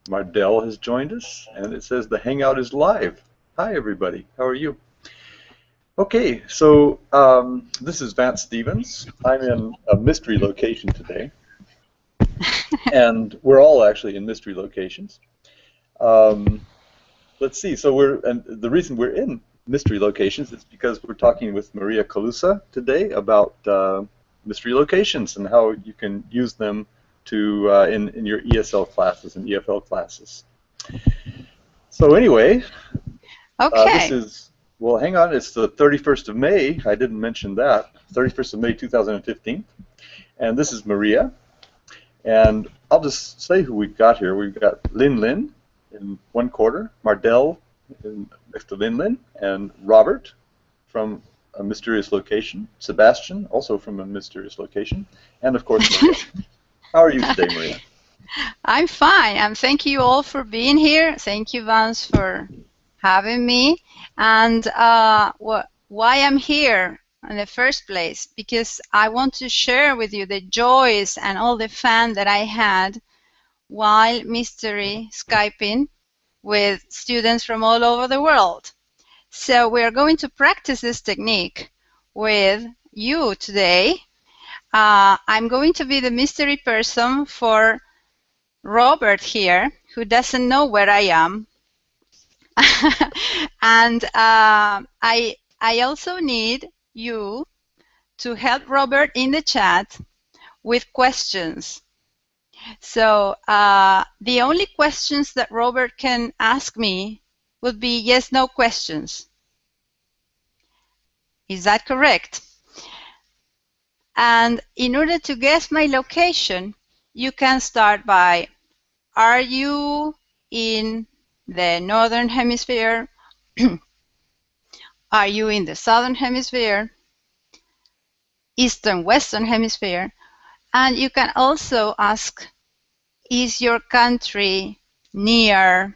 Mardell has joined us, and it says the Hangout is live. Hi, everybody. How are you? Okay, so this is Vance Stevens. I'm in a mystery location today, and we're all actually in mystery locations. Um, let's see. And the reason we're in mystery locations is because we're talking with Maria Calusa today about mystery locations and how you can use them to in your ESL classes and EFL classes. So anyway, this Okay. is, well, hang on, it's the 31st of May. I didn't mention that. 31st of May 2015. And this is Maria. And I'll just say who we've got here. We've got Lin Lin in one corner, Mardell next to Lin Lin, and Robert from a mysterious location, Sebastian, also from a mysterious location, and of course Maria. How are you today, Maria? I'm fine. Thank you all for being here. Thank you, Vance, for having me. And why I'm here in the first place, because I want to share with you the joys and all the fun that I had while mystery Skyping with students from all over the world. So we are going to practice this technique with you today. I'm going to be the mystery person for Robert here, who doesn't know where I am. And I also need you to help Robert in the chat with questions. So the only questions that Robert can ask me would be yes/no questions. Is that correct? And in order to guess my location, you can start by, are you in the Northern Hemisphere? Are you in the Southern Hemisphere? Eastern, Western Hemisphere? And you can also ask, is your country near,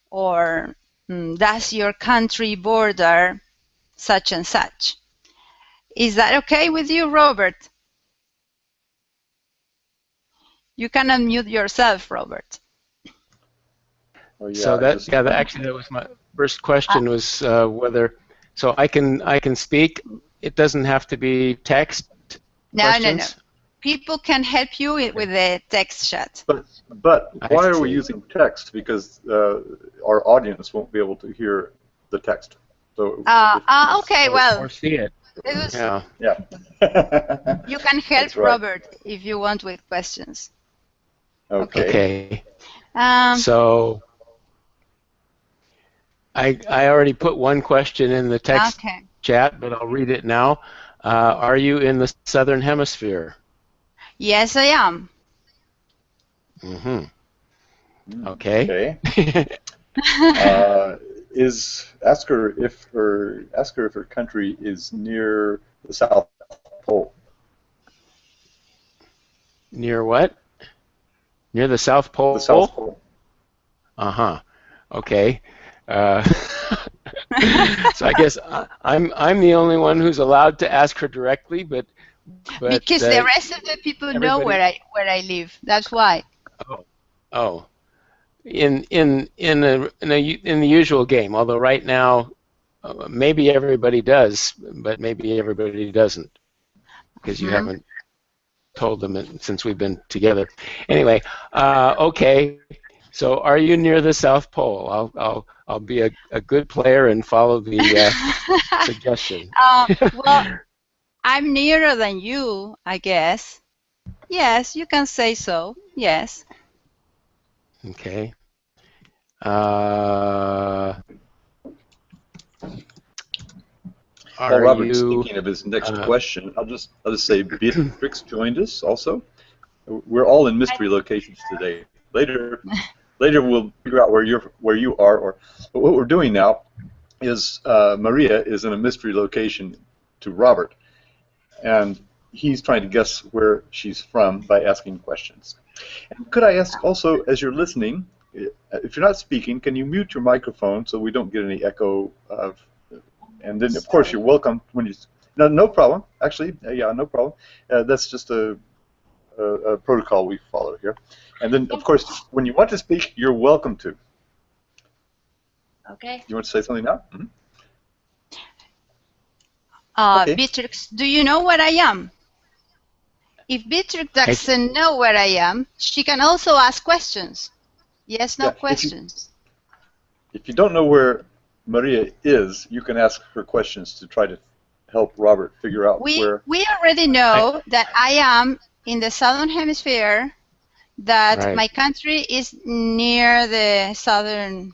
or does your country border such and such? Is that okay with you, Robert? You can unmute yourself, Robert. Oh, yeah, so actually that was my first question, was whether, so I can speak. It doesn't have to be text questions? No. People can help you with the text chat. But why are we using text? Because our audience won't be able to hear the text. So okay, well. Or see it. Yeah. You can help Robert if you want with questions. Okay. So I already put one question in the text chat, but I'll read it now. Are you in the Southern Hemisphere? Yes, I am. Okay. Ask her if her country is near the South Pole. Near what? Near the South Pole? The South Pole. Okay. So I guess I'm the only one who's allowed to ask her directly, but because the rest of the people know where I live. That's why. Oh. In the usual game, although right now maybe everybody does, but maybe everybody doesn't, because you haven't told them since we've been together. Anyway, okay. So, are you near the South Pole? I'll be a good player and follow the suggestion. Well, I'm nearer than you, I guess. Yes, you can say so. Yes. Okay. While Robert's thinking of his next question, I'll just say Beatrix joined us also. We're all in mystery locations today. Later we'll figure out where you are. But what we're doing now is Maria is in a mystery location to Robert, and he's trying to guess where she's from by asking questions. And could I ask also, as you're listening, if you're not speaking, can you mute your microphone so we don't get any echo of? And then, of course, you're welcome when you. No problem. Actually, yeah, no problem. That's just a protocol we follow here. And then, of course, when you want to speak, you're welcome to. Okay. You want to say something now? Mm-hmm. Okay. Beatrix, do you know where I am? If Beatrix doesn't know where I am, she can also ask questions. Yes, no questions. If you don't know where Maria is, you can ask her questions to try to help Robert figure out where. We already know that I am in the southern hemisphere, that my country is near the southern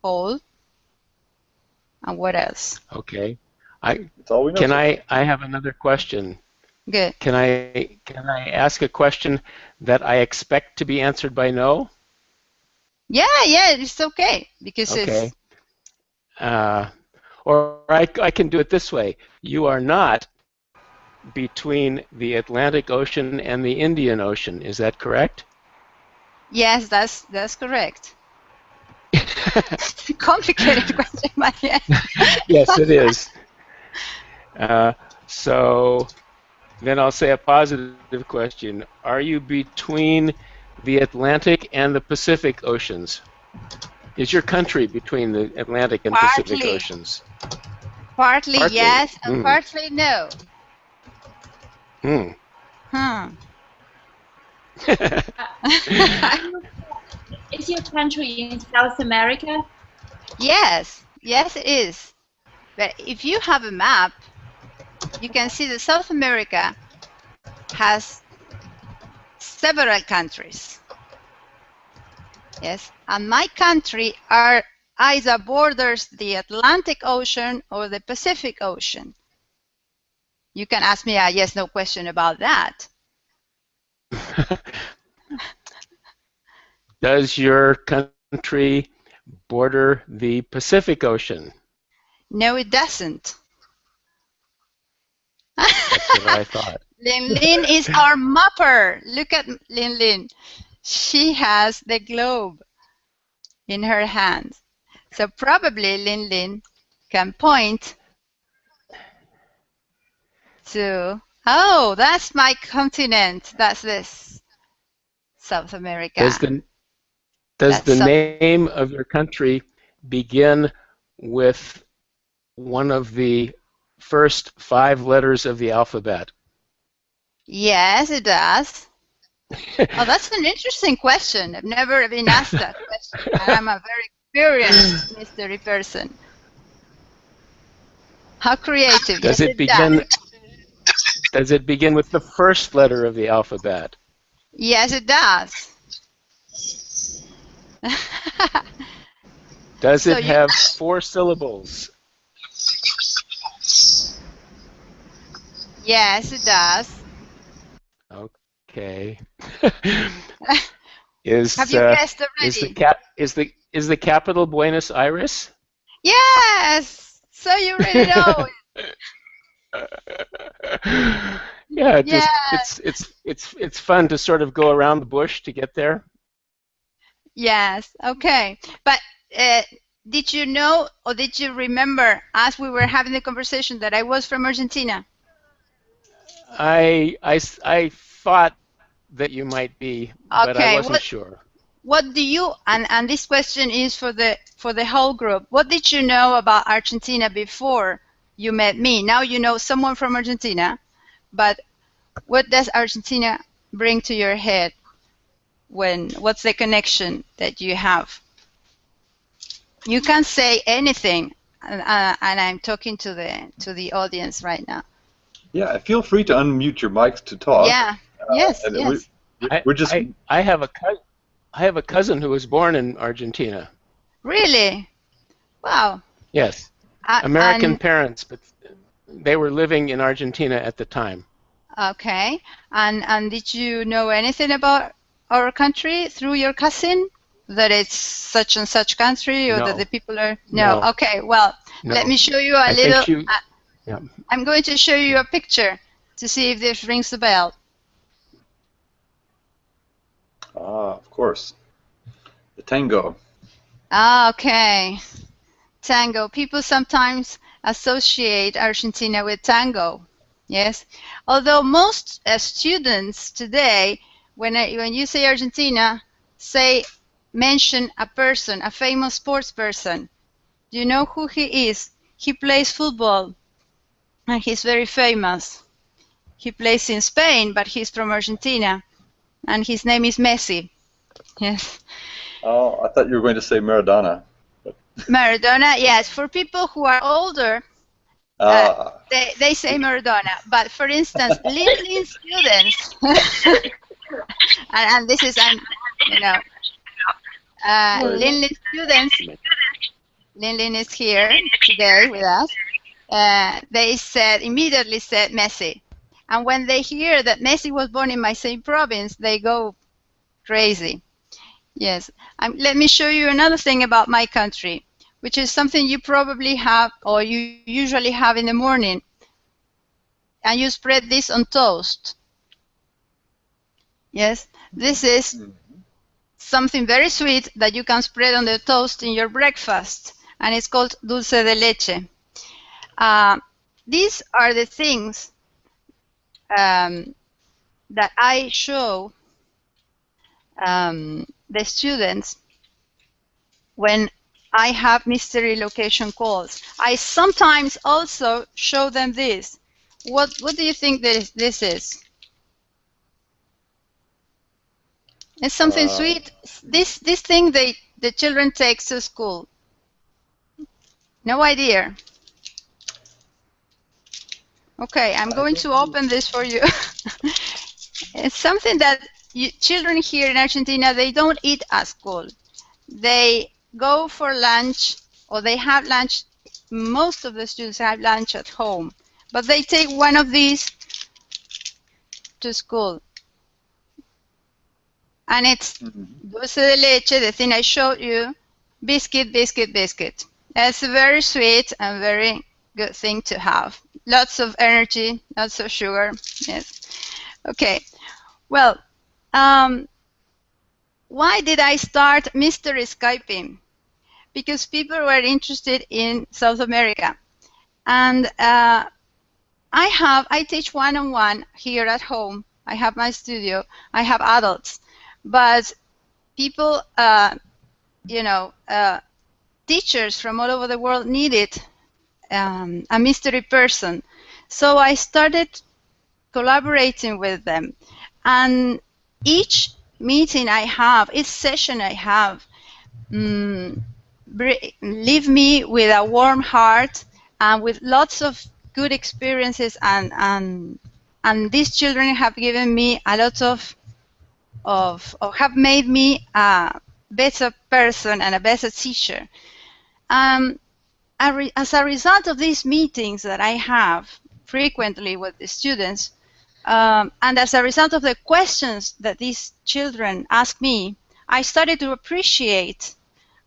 pole. And what else? Okay. That's all we know. I have another question. Good. Can I ask a question that I expect to be answered by no? Yeah, it's okay because it's. Or I can do it this way. You are not between the Atlantic Ocean and the Indian Ocean. Is that correct? Yes, that's correct. It's a complicated question, Maria. Yes, it is. So then I'll say a positive question. Are you between the Atlantic and the Pacific Oceans? Is your country between the Atlantic and Pacific Oceans? Partly yes, and partly no. Is your country in South America? Yes, it is. But if you have a map, you can see that South America has several countries. Yes, and my country either borders the Atlantic Ocean or the Pacific Ocean. You can ask me a yes/no question about that. Does your country border the Pacific Ocean? No, it doesn't. That's what I thought. Lin is our mapper. Look at Lin. She has the globe in her hand. So probably Lin can point to, oh, that's my continent. That's this, South America. Does the name of your country begin with one of the first 5 letters of the alphabet? Yes, it does. Oh, that's an interesting question. I've never been asked that question. I'm a very experienced mystery person. How creative. Does yes, it begin? Does it begin with the first letter of the alphabet? Yes, it does. Does it have 4 syllables? Yes, it does. Okay. Have you guessed already? Is the capital Buenos Aires? Yes. So you really know. Yeah, it's fun to sort of go around the bush to get there. Yes. Okay. But did you know or did you remember as we were having the conversation that I was from Argentina? I thought that you might be, but I wasn't sure. What do you and this question is for the whole group. What did you know about Argentina before you met me? Now you know someone from Argentina, but what does Argentina bring to your head? What's the connection that you have? You can say anything, and I'm talking to the audience right now. Yeah, feel free to unmute your mics to talk. Yeah. Yes. We're just. I have a cousin who was born in Argentina. Really? Wow. Yes. American parents, but they were living in Argentina at the time. Okay. And did you know anything about our country through your cousin? That it's such and such country, or that the people are no. Okay. Well, let me show you a little. I'm going to show you a picture to see if this rings the bell. Ah, of course. The tango. Okay. Tango. People sometimes associate Argentina with tango. Yes, although most students today, when you say Argentina, mention a person, a famous sports person. Do you know who he is? He plays football, and he's very famous. He plays in Spain, but he's from Argentina, and his name is Messi. Yes. Oh, I thought you were going to say Maradona. Maradona, yes. For people who are older, they say Maradona. But for instance, Lin students, and this is, Lin students, Lin is here today with us. They immediately said Messi. And when they hear that Messi was born in my same province, they go crazy. Yes. Let me show you another thing about my country, which is something you probably have, or you usually have in the morning. And you spread this on toast. Yes. This is something very sweet that you can spread on the toast in your breakfast, and it's called dulce de leche. These are the things that I show the students when I have mystery location calls. I sometimes also show them this. What do you think this is? It's something sweet. This thing the children take to school. No idea. Okay, I'm going to open this for you. It's something that children here in Argentina, they don't eat at school. They go for lunch, or they have lunch. Most of the students have lunch at home, but they take one of these to school. And it's dulce de leche, the thing I showed you, biscuit, biscuit, biscuit. It's very sweet and very good thing to have. Lots of energy, lots of sugar. Yes. Okay. Well, why did I start Mystery Skyping? Because people were interested in South America. And I teach one-on-one here at home. I have my studio. I have adults. But people, teachers from all over the world needed a mystery person. So I started collaborating with them. And each meeting I have, each session I have, leave me with a warm heart and with lots of good experiences. And these children have given me a lot of have made me a better person and a better teacher. As a result of these meetings that I have frequently with the students, and as a result of the questions that these children ask me, I started to appreciate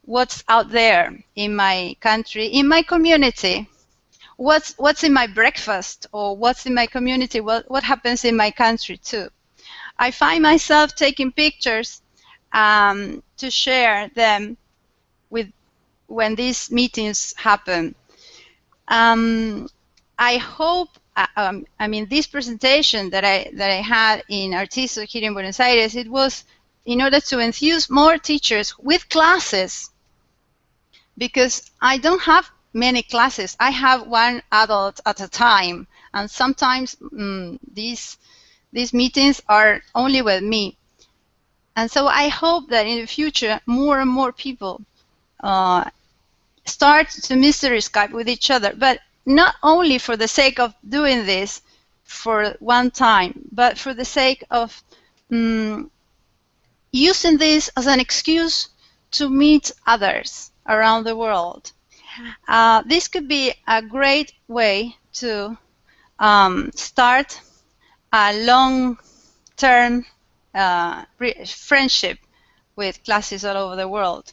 what's out there in my country, in my community, what's in my breakfast, or what's in my community, what happens in my country too. I find myself taking pictures to share them when these meetings happen. I hope, this presentation that I had in Artiso here in Buenos Aires, it was in order to enthuse more teachers with classes, because I don't have many classes. I have one adult at a time, and sometimes these meetings are only with me. And so I hope that in the future, more and more people start to mystery Skype with each other, but not only for the sake of doing this for one time, but for the sake of using this as an excuse to meet others around the world. This could be a great way to start a long-term friendship with classes all over the world.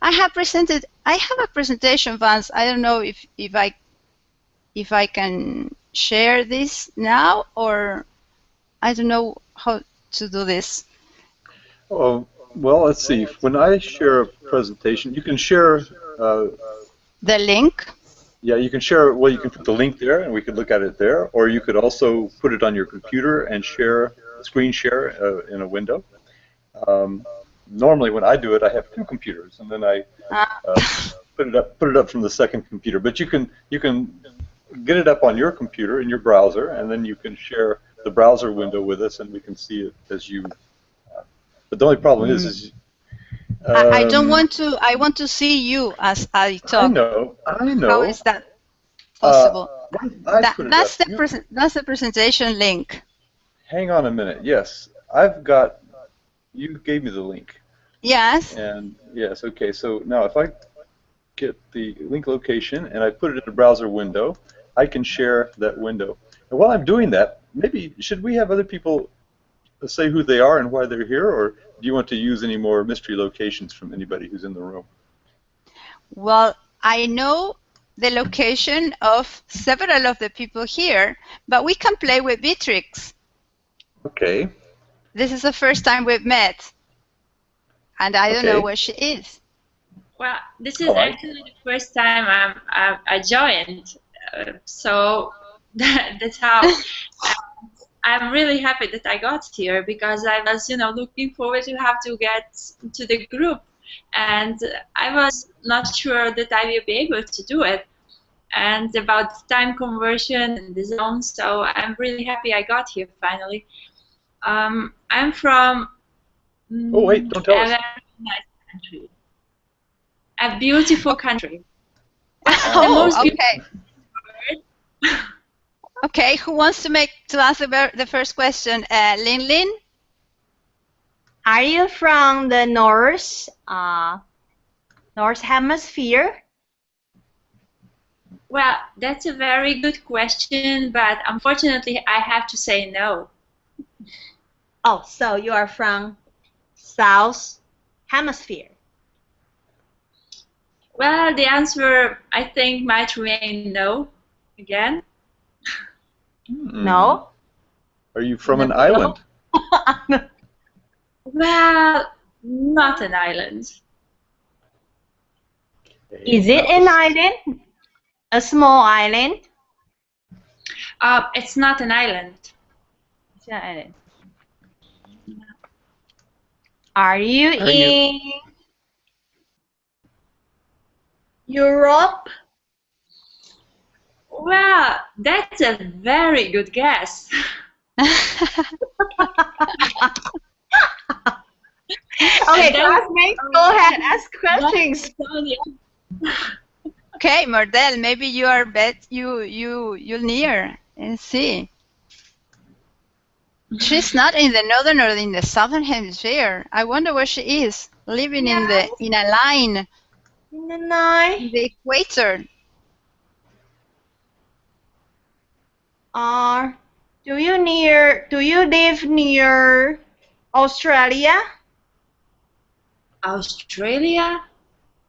I have a presentation, Vance. I don't know if I can share this now, or I don't know how to do this. Oh, well, let's see. When I share a presentation, you can share the link. Yeah, you can share. Well, you can put the link there, and we could look at it there, or you could also put it on your computer and screen share in a window. Normally, when I do it, I have two computers, and then I put it up from the second computer. But you can get it up on your computer in your browser, and then you can share the browser window with us, and we can see it as you. But the only problem is I don't want to. I want to see you as I talk. I know. How is that possible? That's That's the presentation link. Hang on a minute. Yes, I've got. You gave me the link. Yes. And yes, okay. So now if I get the link location and I put it in the browser window, I can share that window. And while I'm doing that, maybe should we have other people say who they are and why they're here, or do you want to use any more mystery locations from anybody who's in the room? Well, I know the location of several of the people here, but we can play with Beatrix. Okay. This is the first time we've met, and I don't know where she is. Well, this is actually the first time I joined, so that's how. I'm really happy that I got here because I was, looking forward to have to get to the group, and I was not sure that I will be able to do it, and about time conversion and the zone. So I'm really happy I got here finally. I'm from. Oh wait! Don't tell us. Nice country. A beautiful country. Okay. Okay, who wants to answer the first question? Lin Lin? Are you from the North Hemisphere? Well, that's a very good question, but unfortunately I have to say no. Oh, so you are from South Hemisphere. Well, the answer, I think, might remain no again. No? Are you from an island? Well, not an island. Is it an island? A small island? It's not an island. It's not an island. Are you in Europe? Well, that's a very good guess. Okay, classmates, go ahead, ask questions. Okay, Mardel, maybe you are you're near and see. She's not in the northern or in the southern hemisphere. I wonder where she is, living in a line. In the night. In the equator. Do you live near Australia? Australia?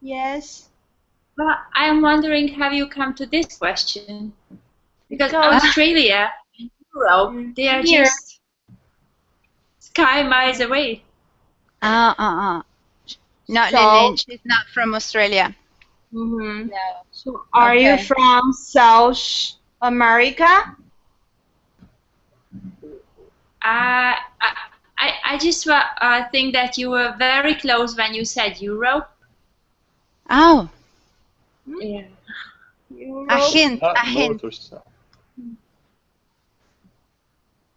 Yes. Well, I'm wondering, have you come to this question? Because Australia and Europe, they are just sky miles away. No, Lin, she's not from Australia. Mm-hmm. No. So are you from South America? I just think that you were very close when you said Europe. Oh. Yeah. Europe. A hint. Not A hint. north or south.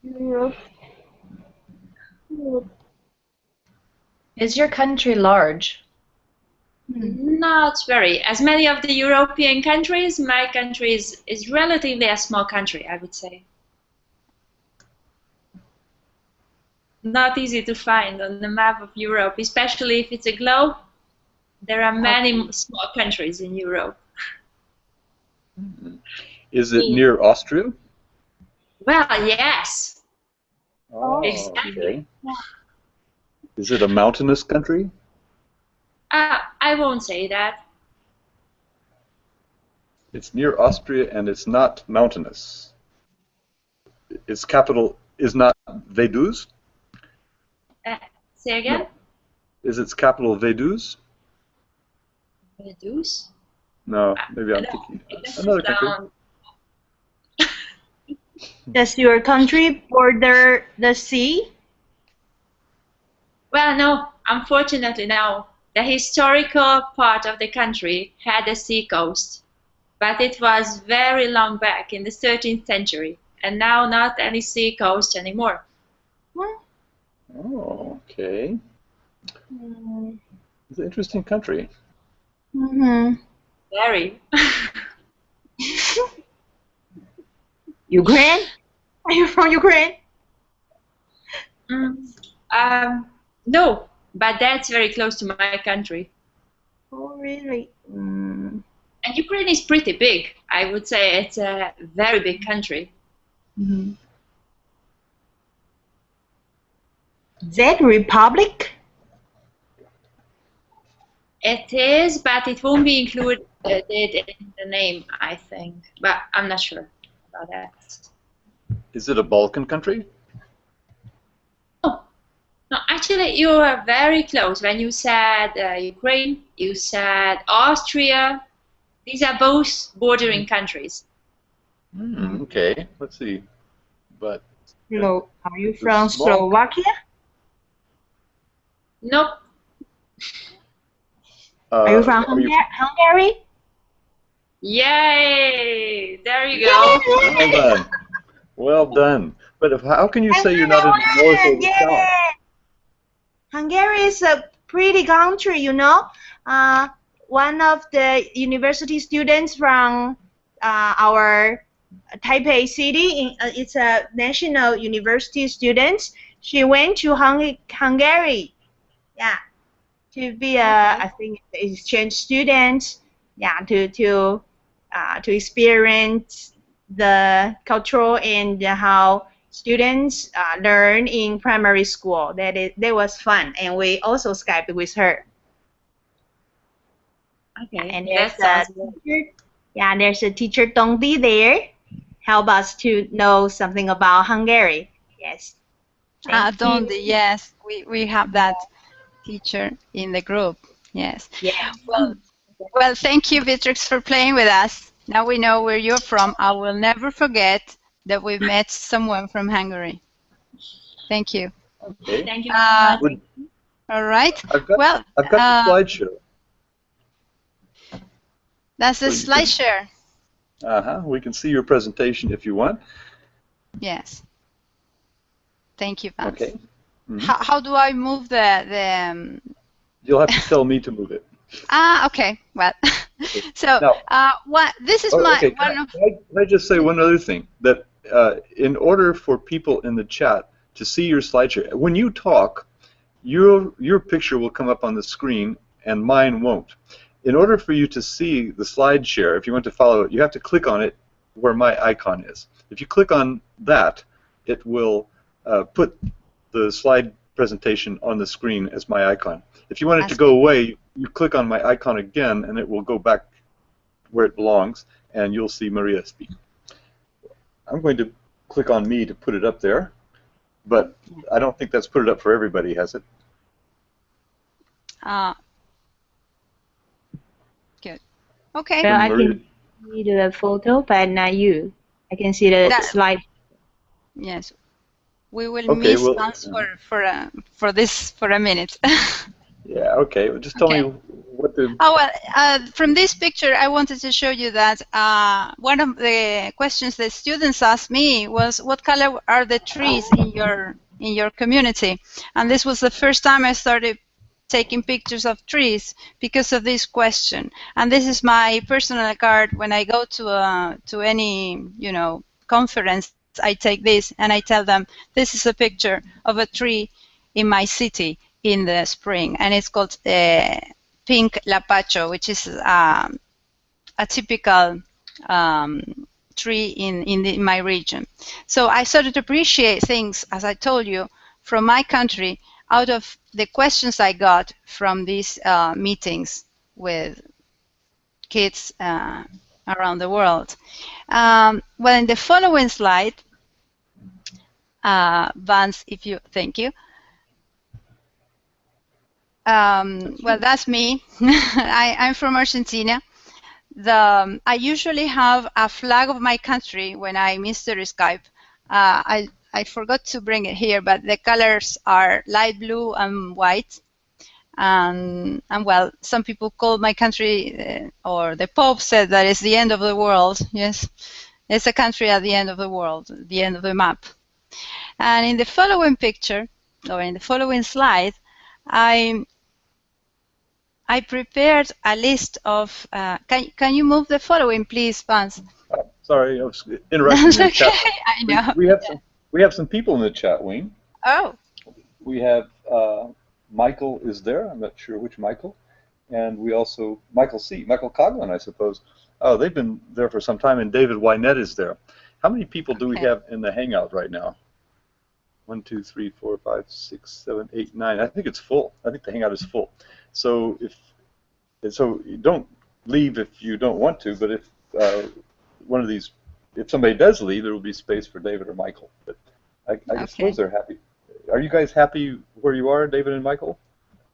Europe. Is your country large? Not very. As many of the European countries, my country is relatively a small country, I would say. Not easy to find on the map of Europe, especially if it's a globe. There are many small countries in Europe. Is it near Austria? Well, yes. Oh, exactly. okay. Is it a mountainous country? I won't say that. It's near Austria and it's not mountainous. Its capital is not Vaduz? Say again? No. Is its capital Vaduz? Vaduz? No, maybe I'm thinking another country. Does your country border the sea? Well, no, unfortunately, no. The historical part of the country had a sea coast, but it was very long back in the 13th century, and now not any sea coast anymore. Oh, okay. Mm. It's an interesting country. Mm-hmm. Very. Ukraine? Are you from Ukraine? No, but that's very close to my country. Oh, really? Mm. And Ukraine is pretty big. I would say it's a very big country. Mm-hmm. Czech Republic? It is, but it won't be included in the name, I think. But I'm not sure about that. Is it a Balkan country? No, actually, you were very close. When you said Ukraine, you said Austria. These are both bordering countries. Okay, let's see. But Are you from Slovakia? Nope. Are you from Hungary? Yay! There you go. Well done. Well done. But how can you say you're not in the north or the south? Hungary is a pretty country, you know. One of the university students from our Taipei city, it's a national university student. She went to Hungary, yeah, to be I think, exchange student, yeah, to experience the cultural and how students learn in primary school. That was fun, and we also Skyped with her. Okay, and there's a teacher, there's a teacher Tongdi there, help us to know something about Hungary. Yes. Tongdi, yes, we have that teacher in the group. Yes. Yeah. Well, thank you, Beatrix, for playing with us. Now we know where you're from. I will never forget that we met someone from Hungary. Thank you. Okay. Thank you. All right. I've got the slideshow. That's the slideshare. We can see your presentation if you want. Yes. Thank you, Vance. Okay. How do I move the You'll have to tell me to move it. Okay. Well, so this is okay. Can I just say one other thing? That in order for people in the chat to see your slideshare, when you talk, your picture will come up on the screen and mine won't. In order for you to see the slideshare, if you want to follow it, you have to click on it where my icon is. If you click on that, it will put the slide presentation on the screen as my icon. If you want it to go away, you click on my icon again, and it will go back where it belongs, and you'll see Maria speak. I'm going to click on me to put it up there, but I don't think that's put it up for everybody, has it? Good. Okay. Well, I can see the photo, but not you. I can see the slide. Yes. We will miss Vance for this for a minute. Yeah, okay. Well, just tell me what the... from this picture, I wanted to show you that one of the questions the students asked me was, what color are the trees in your community? And this was the first time I started taking pictures of trees because of this question. And this is my personal card when I go to any, conference. I take this and I tell them, this is a picture of a tree in my city in the spring, and it's called pink lapacho, which is a typical tree in my region. So I started to appreciate things, as I told you, from my country out of the questions I got from these meetings with kids around the world. Well, in the following slide, Vance, thank you. Well, that's me. I'm from Argentina. I usually have a flag of my country when I mystery Skype. I forgot to bring it here, but the colors are light blue and white. And well, some people call my country, or the Pope said that it's the end of the world. Yes, it's a country at the end of the world, the end of the map. And in the following picture, or in the following slide, I prepared a list of. Can you move the following, please, Vance? Sorry, I was interrupting the chat. I know. We have some people in the chat, Wayne. Oh. We have Michael is there. I'm not sure which Michael. And we also, Michael Coughlin, I suppose. Oh, they've been there for some time, and David Wynette is there. How many people do we have in the Hangout right now? 1, 2, 3, 4, 5, 6, 7, 8, 9. I think it's full. I think the Hangout is full. So so you don't leave if you don't want to, but if one of these, if somebody does leave, there will be space for David or Michael. But I suppose they're happy. Are you guys happy where you are, David and Michael?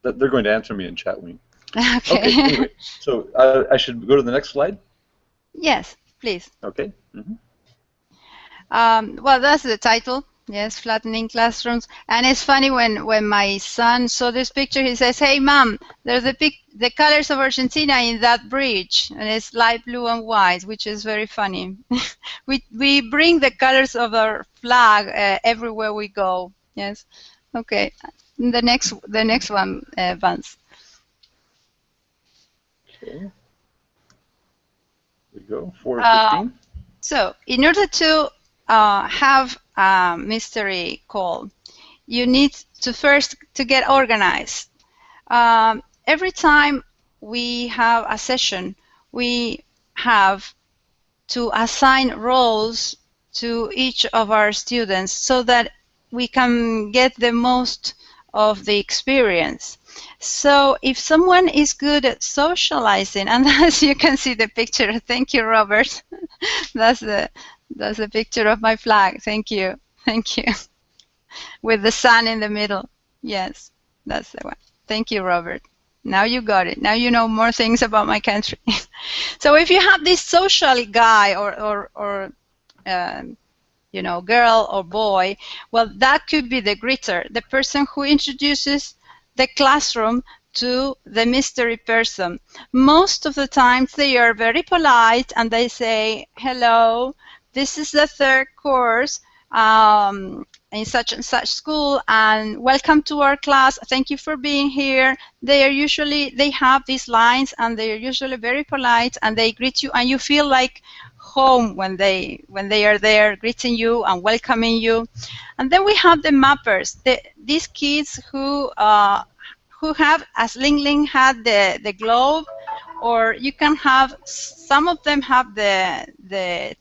They're going to answer me in chat wing. Okay. Anyway, so I should go to the next slide? Yes, please. Okay. Well, that's the title. Yes, flattening classrooms. And it's funny when my son saw this picture, he says, "Hey, Mom, there's the colors of Argentina in that bridge, and it's light blue and white," which is very funny. we bring the colors of our flag everywhere we go. Yes. Okay. The next one, Vance. Okay. Here we go. 4:15. So, in order to have a mystery call, you need to first to get organized. Every time we have a session, we have to assign roles to each of our students so that we can get the most of the experience. So if someone is good at socializing, and as you can see the picture, thank you, Robert. That's the picture of my flag. Thank you. Thank you. With the sun in the middle. Yes, that's the one. Thank you, Robert. Now you got it. Now you know more things about my country. So if you have this social guy or you know, girl or boy, well, that could be the greeter, the person who introduces the classroom to the mystery person. Most of the times they are very polite and they say, "Hello, this is the third course in such and such school, and welcome to our class. Thank you for being here." They have these lines, and they are usually very polite, and they greet you, and you feel like home when they are there greeting you and welcoming you. And then we have the mappers, these kids who have, as Ling Ling had, the globe, or you can have, some of them have the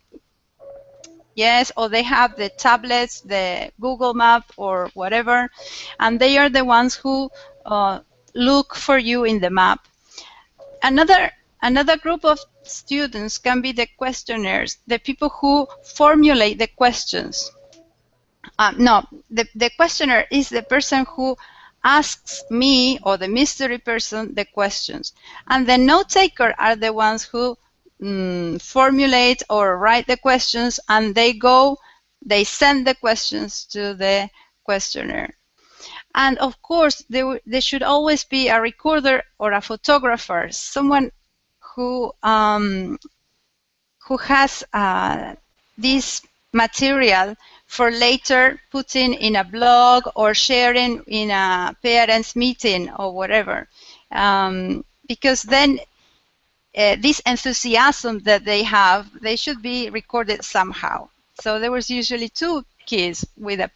yes, or they have the tablets, the Google Map or whatever, and they are the ones who look for you in the map. Another group of students can be the questionnaires, the people who formulate the questions. No, the questionnaire is the person who asks me or the mystery person the questions, and the note taker are the ones who formulate or write the questions, and they send the questions to the questionnaire. And of course, there should always be a recorder or a photographer, someone who has this material for later putting in a blog or sharing in a parents' meeting or whatever, because then this enthusiasm that they have, they should be recorded somehow. So there was usually 2 kids with a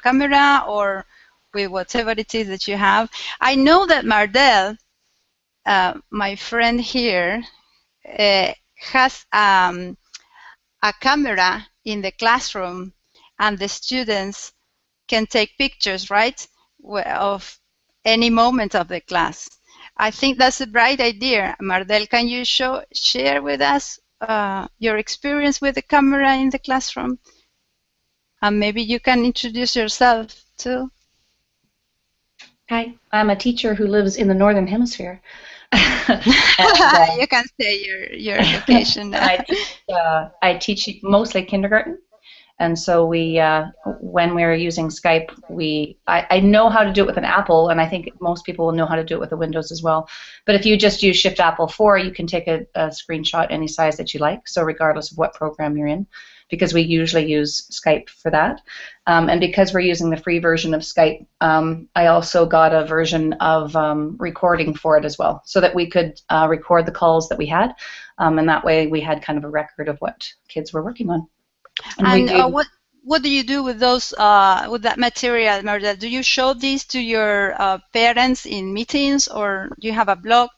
camera or with whatever it is that you have. I know that Mardel, my friend here, has a camera in the classroom, and the students can take pictures, right, of any moment of the class. I think that's a bright idea. Mardel, can you share with us your experience with the camera in the classroom? And maybe you can introduce yourself too. Hi, I'm a teacher who lives in the Northern Hemisphere. And, you can say your location now. I teach mostly kindergarten. And so when we're using Skype, I know how to do it with an Apple, and I think most people will know how to do it with a Windows as well. But if you just use Shift Apple 4, you can take a screenshot any size that you like, so regardless of what program you're in, because we usually use Skype for that. And because we're using the free version of Skype, I also got a version of recording for it as well, so that we could record the calls that we had, and that way we had kind of a record of what kids were working on. And what do you do with those with that material, Meredith? Do you show these to your parents in meetings, or do you have a blog?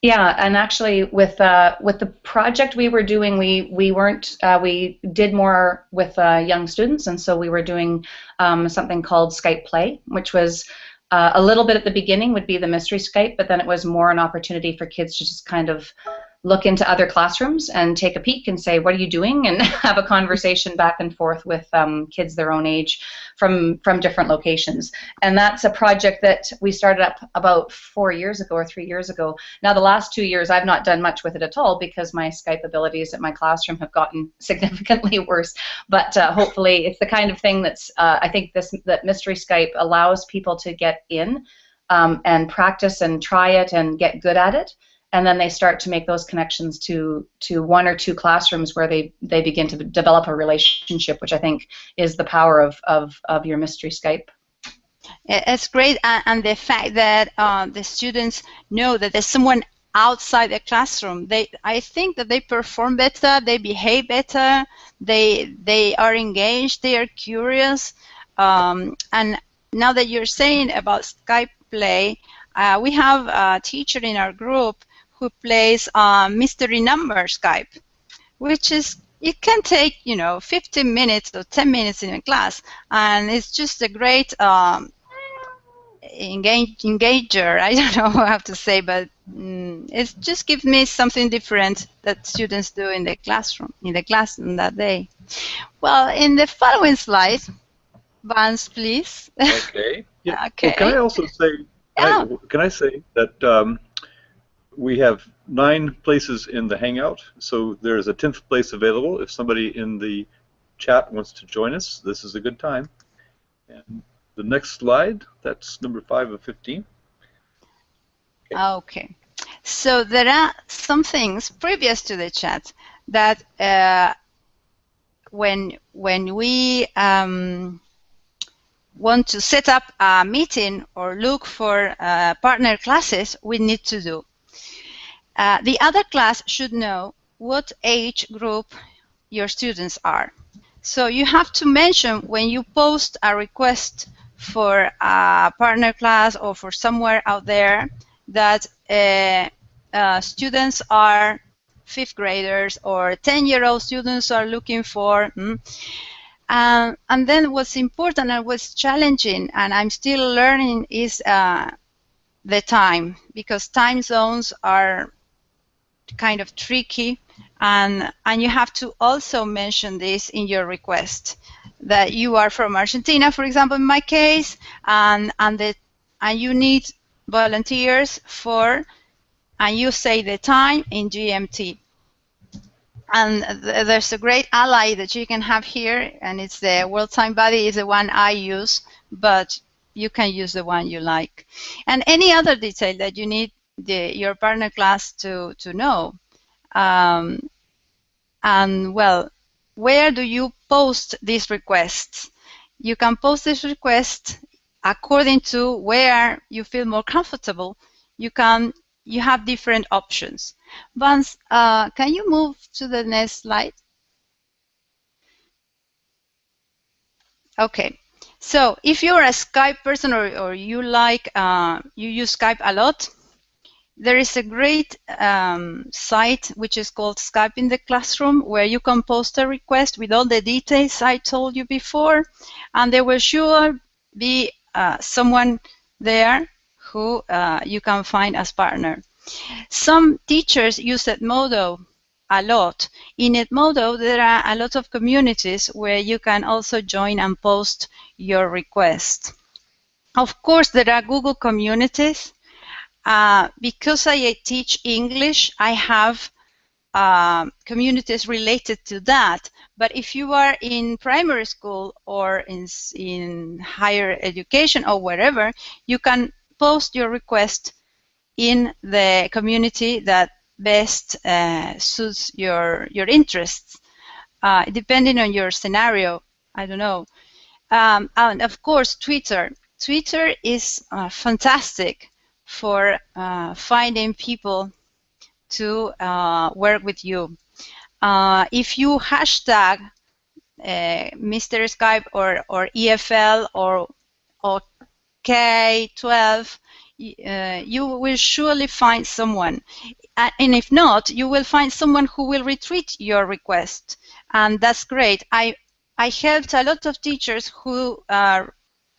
Yeah, and actually with the project we were doing, we did more with young students, and so we were doing something called Skype Play, which was a little bit at the beginning would be the mystery Skype, but then it was more an opportunity for kids to just kind of look into other classrooms and take a peek and say, what are you doing? And have a conversation back and forth with kids their own age from different locations. And that's a project that we started up about 4 years ago or 3 years ago. Now, the last 2 years, I've not done much with it at all because my Skype abilities at my classroom have gotten significantly worse. But hopefully it's the kind of thing that's, I think that Mystery Skype allows people to get in and practice and try it and get good at it. And then they start to make those connections to 1 or 2 classrooms where they begin to develop a relationship, which I think is the power of your Mystery Skype. It's great, and the fact that the students know that there's someone outside the classroom, I think that they perform better, they behave better, they are engaged, they are curious, and now that you're saying about Skype Play, we have a teacher in our group who plays mystery number Skype, which is, it can take 15 minutes or 10 minutes in a class, and it's just a great engager. I don't know how to say, but it just gives me something different that students do in the classroom that day. Well, in the following slide, Vance, please. Okay. Yeah. Okay. Well, can I also say? Yeah. Can I say that we have 9 places in the Hangout, so there's a 10th place available. If somebody in the chat wants to join us, this is a good time. And the next slide, that's number 5 of 15. Okay. So there are some things previous to the chat that when we want to set up a meeting or look for partner classes, we need to do. The other class should know what age group your students are. So you have to mention when you post a request for a partner class or for somewhere out there that students are 5th graders or 10-year-old students are looking for. And then what's important and what's challenging, and I'm still learning, is the time, because time zones are kind of tricky, and you have to also mention this in your request, that you are from Argentina, for example, in my case, and you need volunteers for, and you say the time in GMT. And there's a great ally that you can have here, and it's the World Time Buddy is the one I use, but you can use the one you like. And any other detail that you need your partner class to know. And well, where do you post these requests? You can post this request according to where you feel more comfortable. You have different options. Vance, can you move to the next slide? Okay. So if you're a Skype person or you use Skype a lot, there is a great site which is called Skype in the Classroom, where you can post a request with all the details I told you before, and there will sure be someone there who you can find as partner. Some teachers use Edmodo a lot. In Edmodo, there are a lot of communities where you can also join and post your request. Of course, there are Google communities, because I teach English, I have communities related to that. But if you are in primary school or in higher education or wherever, you can post your request in the community that best suits your interests, depending on your scenario. I don't know. And of course, Twitter. Twitter is fantastic for finding people to work with you. If you hashtag Mr. Skype or EFL or K12, you will surely find someone. And if not, you will find someone who will retweet your request, and that's great. I helped a lot of teachers who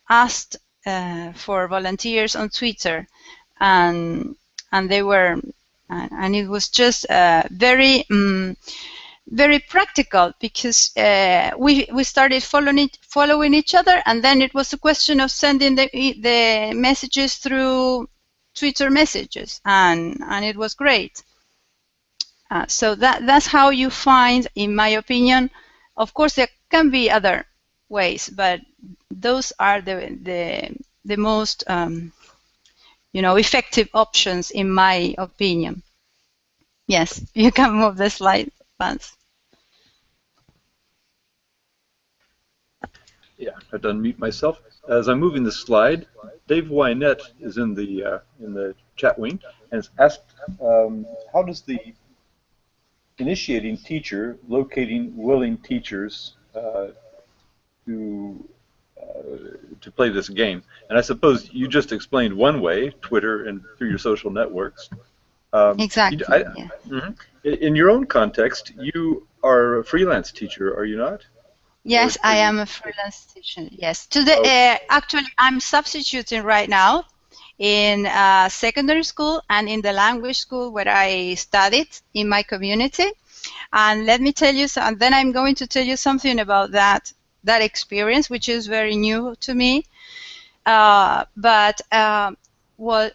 asked for volunteers on Twitter, and they were, and it was just very very practical, because we started following each other, and then it was a question of sending the messages through Twitter messages, and it was great. So that's how you find, in my opinion. Of course, there can be other ways, but those are the most effective options, in my opinion. Yes, you can move the slide, Vance. Yeah, I have to unmute myself. As I'm moving the slide, Dave Wynette is in the chat wing and has asked, how does the initiating teacher locating willing teachers to play this game? And I suppose you just explained one way, Twitter and through your social networks. Exactly. Yeah. In your own context, you are a freelance teacher, are you not? Yes, I am a freelance teacher. Yes. Today, actually, I'm substituting right now in secondary school and in the language school where I studied in my community. And let me tell you, and then I'm going to tell you something about that experience, which is very new to me. Well,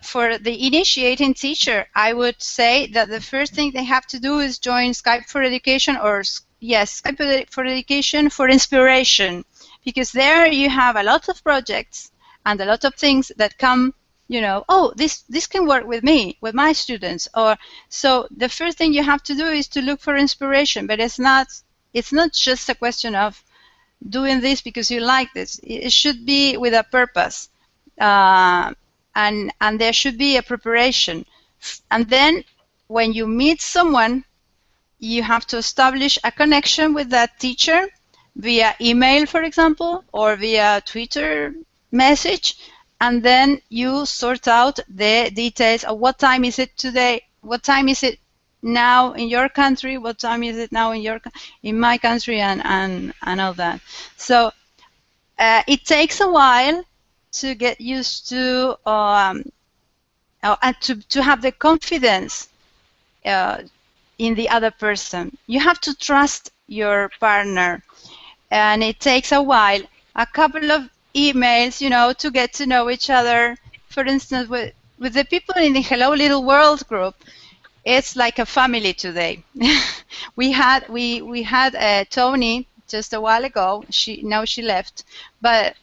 for the initiating teacher, I would say that the first thing they have to do is join Skype for Education, or yes, Skype for Education for inspiration, because there you have a lot of projects and a lot of things that come, oh, this can work with me, with my students. Or so the first thing you have to do is to look for inspiration, but it's not just a question of doing this because you like this. It should be with a purpose. And there should be a preparation. And then when you meet someone, you have to establish a connection with that teacher via email, for example, or via Twitter message, and then you sort out the details of what time is it today, what time is it now in your country, what time is it now in my country, and all that. So it takes a while to get used to and to have the confidence in the other person. You have to trust your partner, and it takes a while, a couple of emails, to get to know each other. For instance, with the people in the Hello Little World group, it's like a family today. we had Tony just a while ago. Now she left, but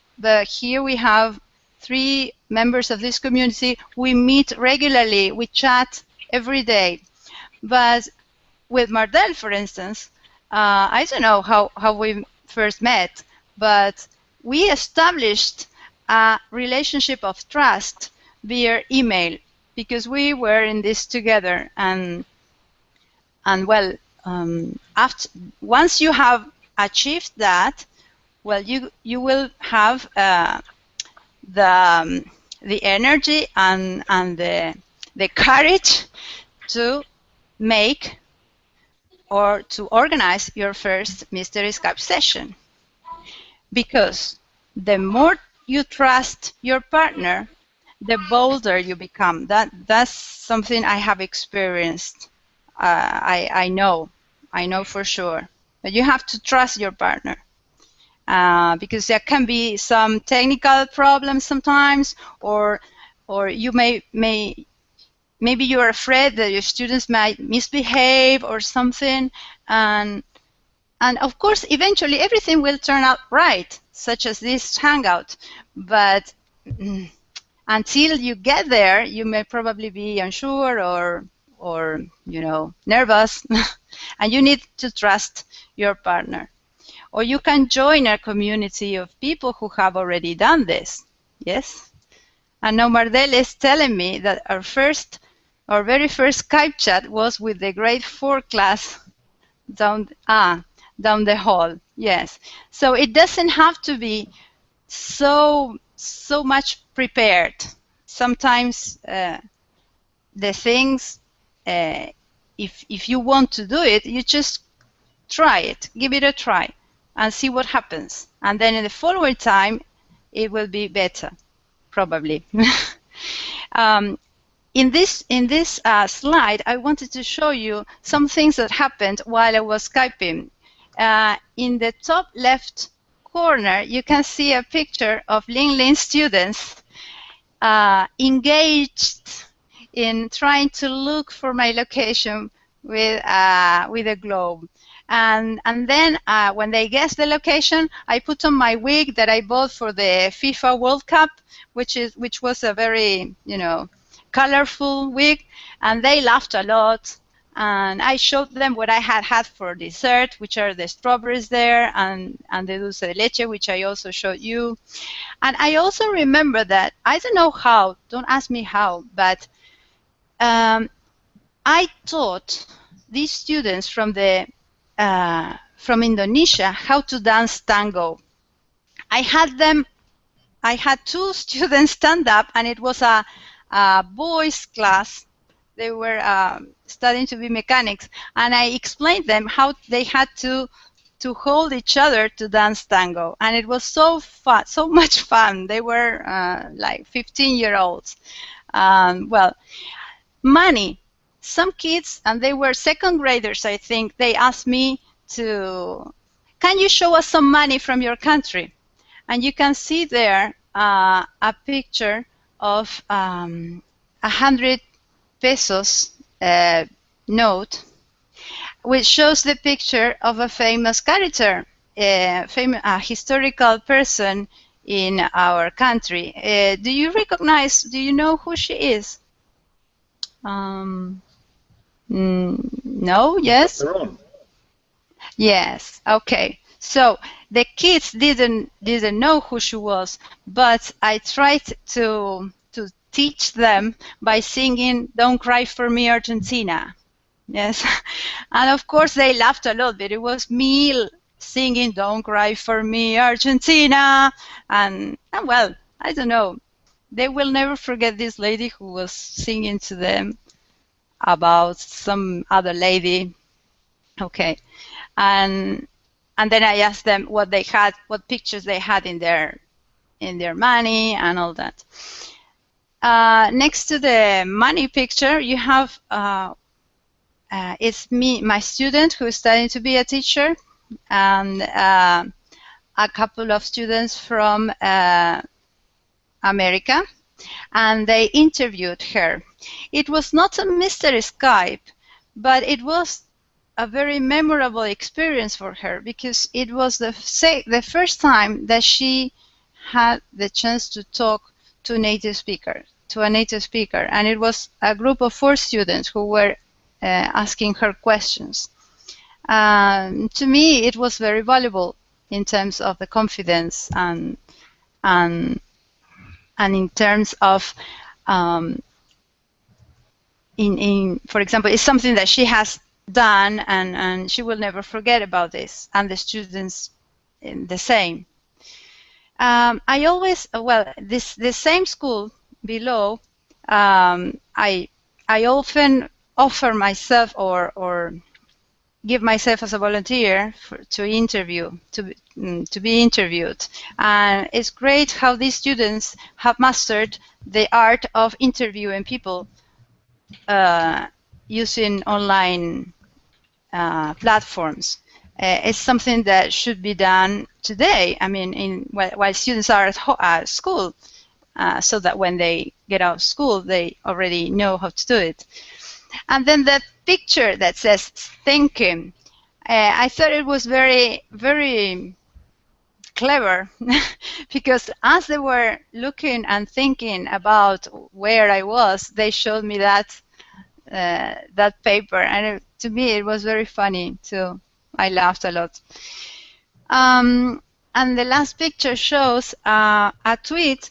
here we have 3 members of this community. We meet regularly. We chat every day. But with Mardel, for instance, I don't know how we first met, but we established a relationship of trust via email, because we were in this together. And well, once you have achieved that, well, you will have the energy and the courage to make or to organize your first Mystery Skype session. Because the more you trust your partner, the bolder you become. That's something I have experienced. I know for sure. But you have to trust your partner. Because there can be some technical problems sometimes, or you may maybe you're afraid that your students might misbehave or something, and of course eventually everything will turn out right, such as this hangout, but until you get there you may probably be unsure or you know, nervous and you need to trust your partner. Or you can join a community of people who have already done this. Yes? And now Mardel is telling me that our very first Skype chat was with the grade 4 class down the hall. Yes. So it doesn't have to be so much prepared. Sometimes the things, if you want to do it, you just try it, give it a try, and see what happens. And then in the following time, it will be better, probably. In this slide, I wanted to show you some things that happened while I was Skyping. In the top left corner, you can see a picture of Ling Ling students engaged in trying to look for my location with a globe. And then when they guessed the location, I put on my wig that I bought for the FIFA World Cup, which was a very, you know, colorful wig, and they laughed a lot. And I showed them what I had for dessert, which are the strawberries there, and the dulce de leche, which I also showed you. And I also remember that, I don't know how, don't ask me how, but I taught these students from Indonesia how to dance tango. I had 2 students stand up, and it was a boys' class. They were studying to be mechanics, and I explained them how they had to hold each other to dance tango, and it was so fun, so much fun. They were like 15-year-olds. Well, money. Some kids, and they were 2nd graders, I think, they asked me can you show us some money from your country? And you can see there a picture of 100 pesos note, which shows the picture of a famous character, a historical person in our country. Do you know who she is? No? Yes? Yes. Okay. So the kids didn't know who she was, but I tried to teach them by singing "Don't Cry for Me, Argentina." Yes. And of course they laughed a lot, but it was me singing "Don't Cry for Me, Argentina," and well, I don't know. They will never forget this lady who was singing to them about some other lady. Okay. And then I asked them what pictures they had in their money and all that. Next to the money picture, you have it's me, my student, who is studying to be a teacher, and a couple of students from America, and they interviewed her. It was not a mystery Skype, but it was a very memorable experience for her, because it was the first time that she had the chance to talk to a native speaker, and it was a group of 4 students who were asking her questions. To me, it was very valuable in terms of the confidence and in terms of for example, it's something that she has done, and she will never forget about this, and the students the same. I always, the same school below, I often offer myself or give myself as a volunteer to be interviewed, and it's great how these students have mastered the art of interviewing people using online platforms. It's something that should be done today. I mean, while students are at school, so that when they get out of school, they already know how to do it. And then the picture that says thinking, I thought it was very, very clever because as they were looking and thinking about where I was, they showed me that that paper, and to me it was very funny too. I laughed a lot. And the last picture shows a tweet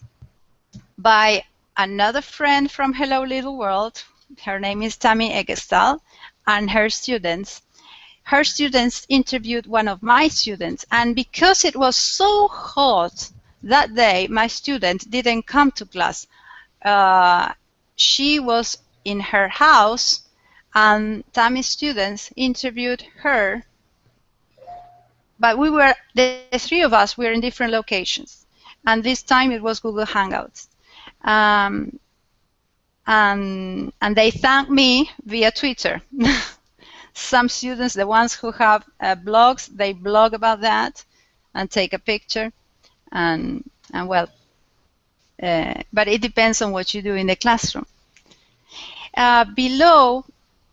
by another friend from Hello Little World. Her name is Tammy Eggestal, and her students. Her students interviewed one of my students, and because it was so hot that day, my student didn't come to class. She was in her house, and Tammy's students interviewed her, but the three of us were in different locations, and this time it was Google Hangouts. And they thanked me via Twitter. Some students, the ones who have blogs, they blog about that and take a picture, and well, but it depends on what you do in the classroom. Below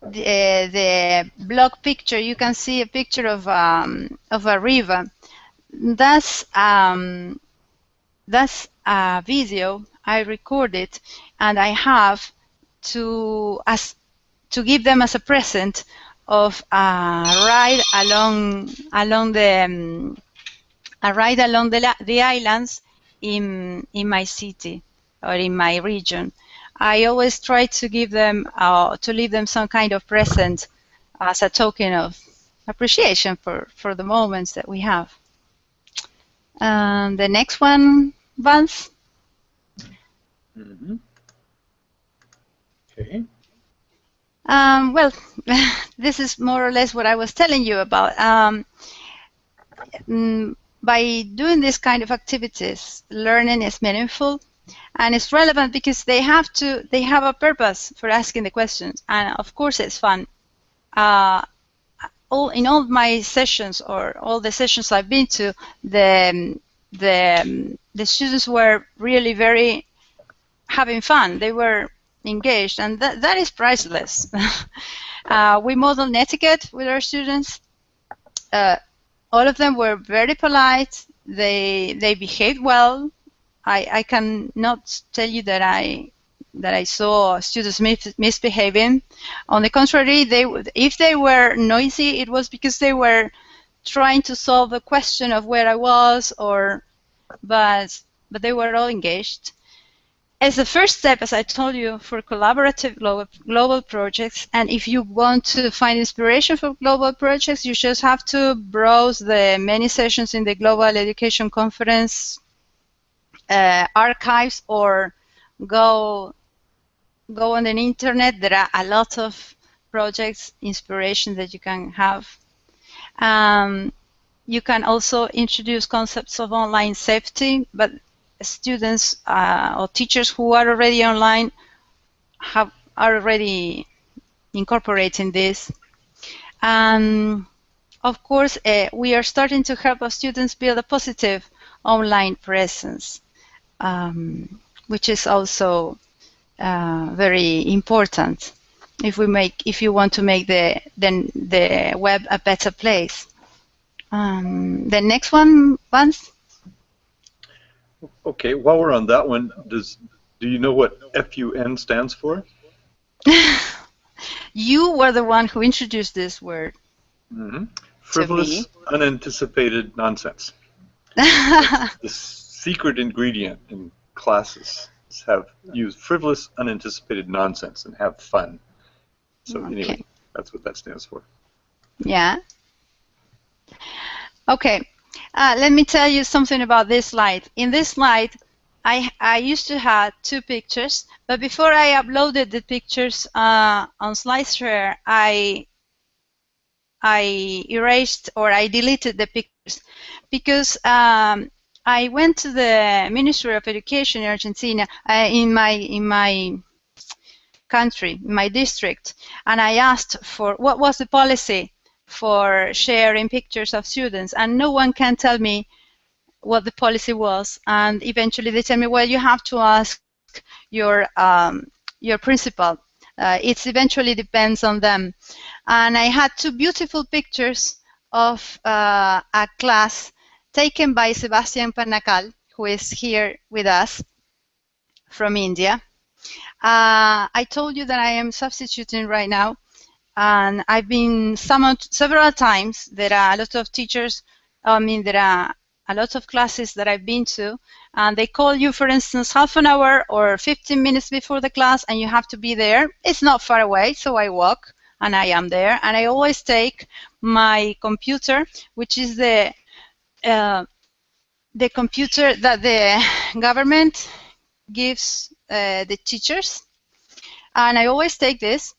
the blog picture, you can see a picture of a river. That's a video I recorded, and I have to give them as a present of a ride along the islands in my city or in my region. I always try to give them to leave them some kind of present as a token of appreciation for the moments that we have. The next one, Vance. Mm-hmm. Okay. Well, this is more or less what I was telling you about. By doing this kind of activities, learning is meaningful and it's relevant because they have a purpose for asking the questions, and of course it's fun. In all my sessions, or all the sessions I've been to, the students were really very having fun. They were engaged, and that is priceless. We model etiquette with our students. All of them were very polite. They behaved well. I cannot tell you that I saw students misbehaving. On the contrary, if they were noisy, it was because they were trying to solve the question of where I was, but they were all engaged. As the first step, as I told you, for collaborative global projects, and if you want to find inspiration for global projects, you just have to browse the many sessions in the Global Education Conference archives, or go on the internet. There are a lot of projects, inspiration that you can have. You can also introduce concepts of online safety, but students or teachers who are already online are already incorporating this. Of course, we are starting to help our students build a positive online presence, which is also very important if you want to make the web a better place. The next one, Vance. Okay, while we're on that one, do you know what FUN stands for? You were the one who introduced this word. Mm-hmm. Frivolous, unanticipated nonsense. The secret ingredient in classes is use frivolous, unanticipated nonsense and have fun. So anyway, that's what that stands for. Yeah. Okay. Let me tell you something about this slide. In this slide, I used to have 2 pictures, but before I uploaded the pictures on SlideShare, I erased, or I deleted the pictures, because I went to the Ministry of Education in Argentina, in my country, in my district, and I asked for what was the policy for sharing pictures of students, and no one can tell me what the policy was. And eventually they tell me, well, you have to ask ask your principal. It eventually depends on them. And I had 2 beautiful pictures of a class taken by Sebastian Pernakal, who is here with us from India. I told you that I am substituting right now, and I've been summoned several times. There are a lot of teachers, there are a lot of classes that I've been to, and they call you, for instance, half an hour or 15 minutes before the class, and you have to be there. It's not far away, so I walk, and I am there, and I always take my computer, which is the computer that the government gives the teachers, and I always take this.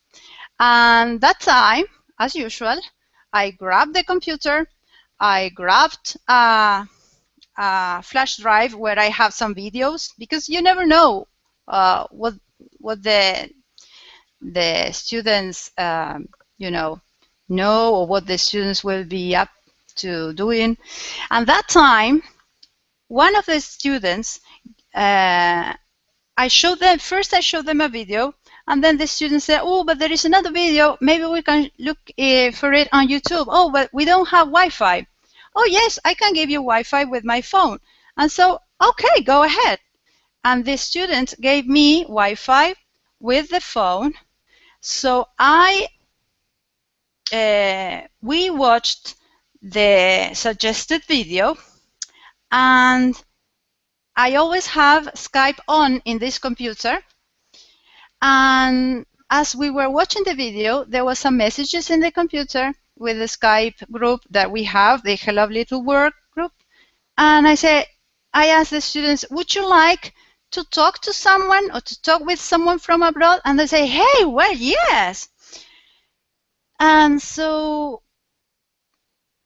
And that time, as usual, I grabbed the computer, I grabbed a flash drive where I have some videos, because you never know what the students know, or what the students will be up to doing. And that time, one of the students, I showed them a video, and then the student said, oh, but there is another video, maybe we can look for it on YouTube. Oh, but we don't have Wi-Fi. Oh, yes, I can give you Wi-Fi with my phone. And so, okay, go ahead. And the student gave me Wi-Fi with the phone. So we watched the suggested video, and I always have Skype on in this computer. And as we were watching the video, there were some messages in the computer with the Skype group that we have, the Hello Little World group. And I asked the students, would you like to talk to someone or to talk with someone from abroad? And they say, hey, well, yes. And so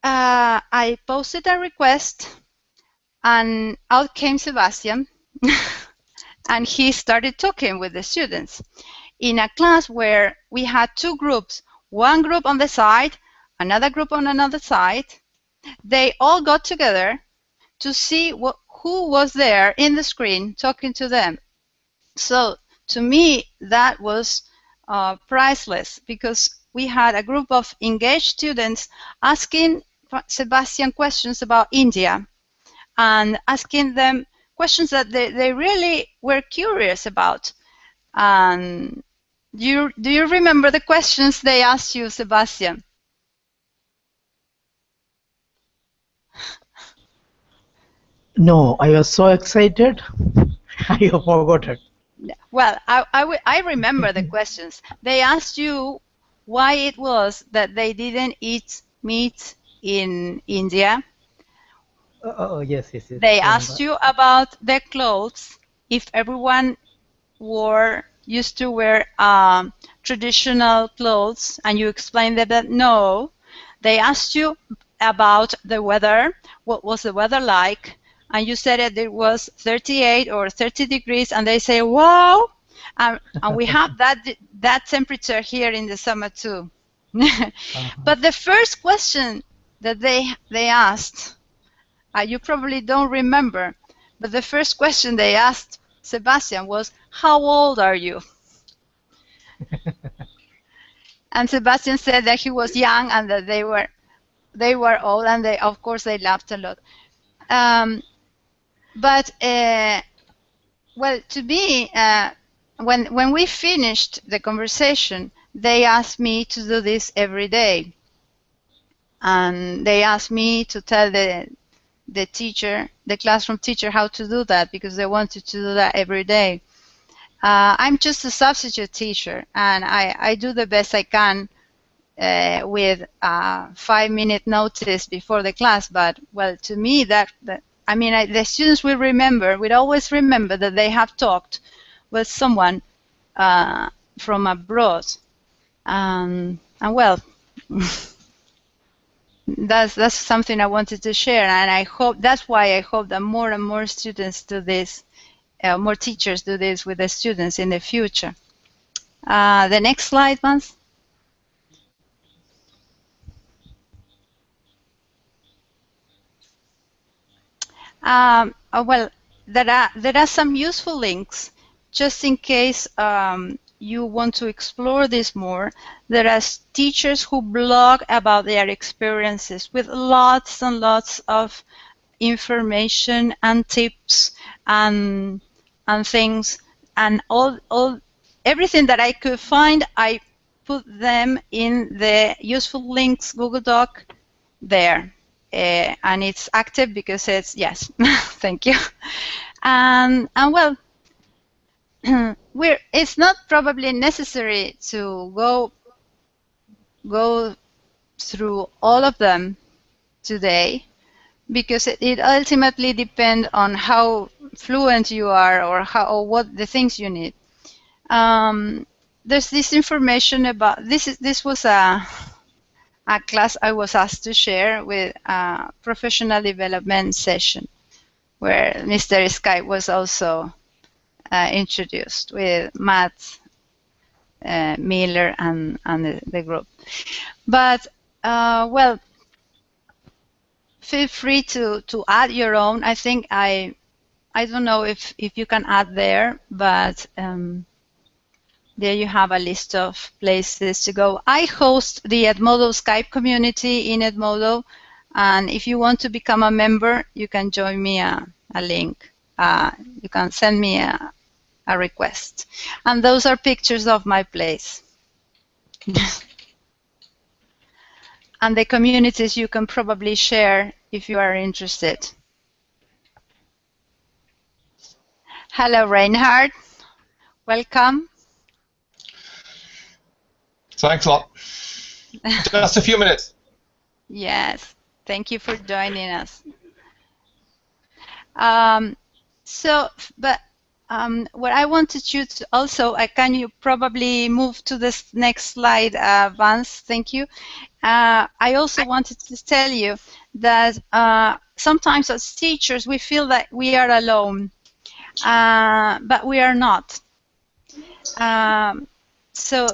I posted a request, and out came Sebastian. And he started talking with the students in a class where we had 2 groups, one group on the side, another group on another side. They all got together to see who was there in the screen talking to them. So to me, that was priceless, because we had a group of engaged students asking Sebastian questions about India, and asking them questions that they really were curious about. Do you remember the questions they asked you, Sebastian? No, I was so excited, I forgot it. Well, I remember the questions. They asked you why it was that they didn't eat meat in India. Yes. They asked you about their clothes, if everyone used to wear traditional clothes, and you explained that no. They asked you about the weather, what was the weather like, and you said that it was 38 or 30 degrees, and they say, wow, and we have that temperature here in the summer too. But the first question that they asked, you probably don't remember, but the first question they asked Sebastian was, how old are you? And Sebastian said that he was young and that they were old, and of course they laughed a lot. Well, to me, when we finished the conversation, they asked me to do this every day, and they asked me to tell the teacher, the classroom teacher, how to do that, because they wanted to do that every day. I'm just a substitute teacher, and I do the best I can with 5-minute notice before the class. But well, to me, the students will always remember that they have talked with someone from abroad, and well. That's something I wanted to share, and I hope that's why I hope that more and more students do this, more teachers do this with the students in the future. The next slide, Vance. Well, there are some useful links just in case you want to explore this more, there are teachers who blog about their experiences with lots and lots of information and tips and things, and everything that I could find, I put them in the useful links Google Doc there, and it's active because it's yes. Thank you. And well, it's not probably necessary to go through all of them today, because it ultimately depends on how fluent you are or what the things you need. There's this information about this was a class I was asked to share with a professional development session where Mr. Skype was also introduced with Matt Miller and the group. But well, feel free to add your own. I think I don't know if you can add there, but there you have a list of places to go. I host the Edmodo Skype community in Edmodo, and if you want to become a member, you can join me a link. You can send me a request. And those are pictures of my place. And the communities you can probably share if you are interested. Hello, Reinhard. Welcome. Thanks a lot. Just a few minutes. Yes, thank you for joining us. What I wanted you to also, can you probably move to this next slide, Vance? Thank you. I also wanted to tell you that sometimes as teachers we feel that we are alone, but we are not. So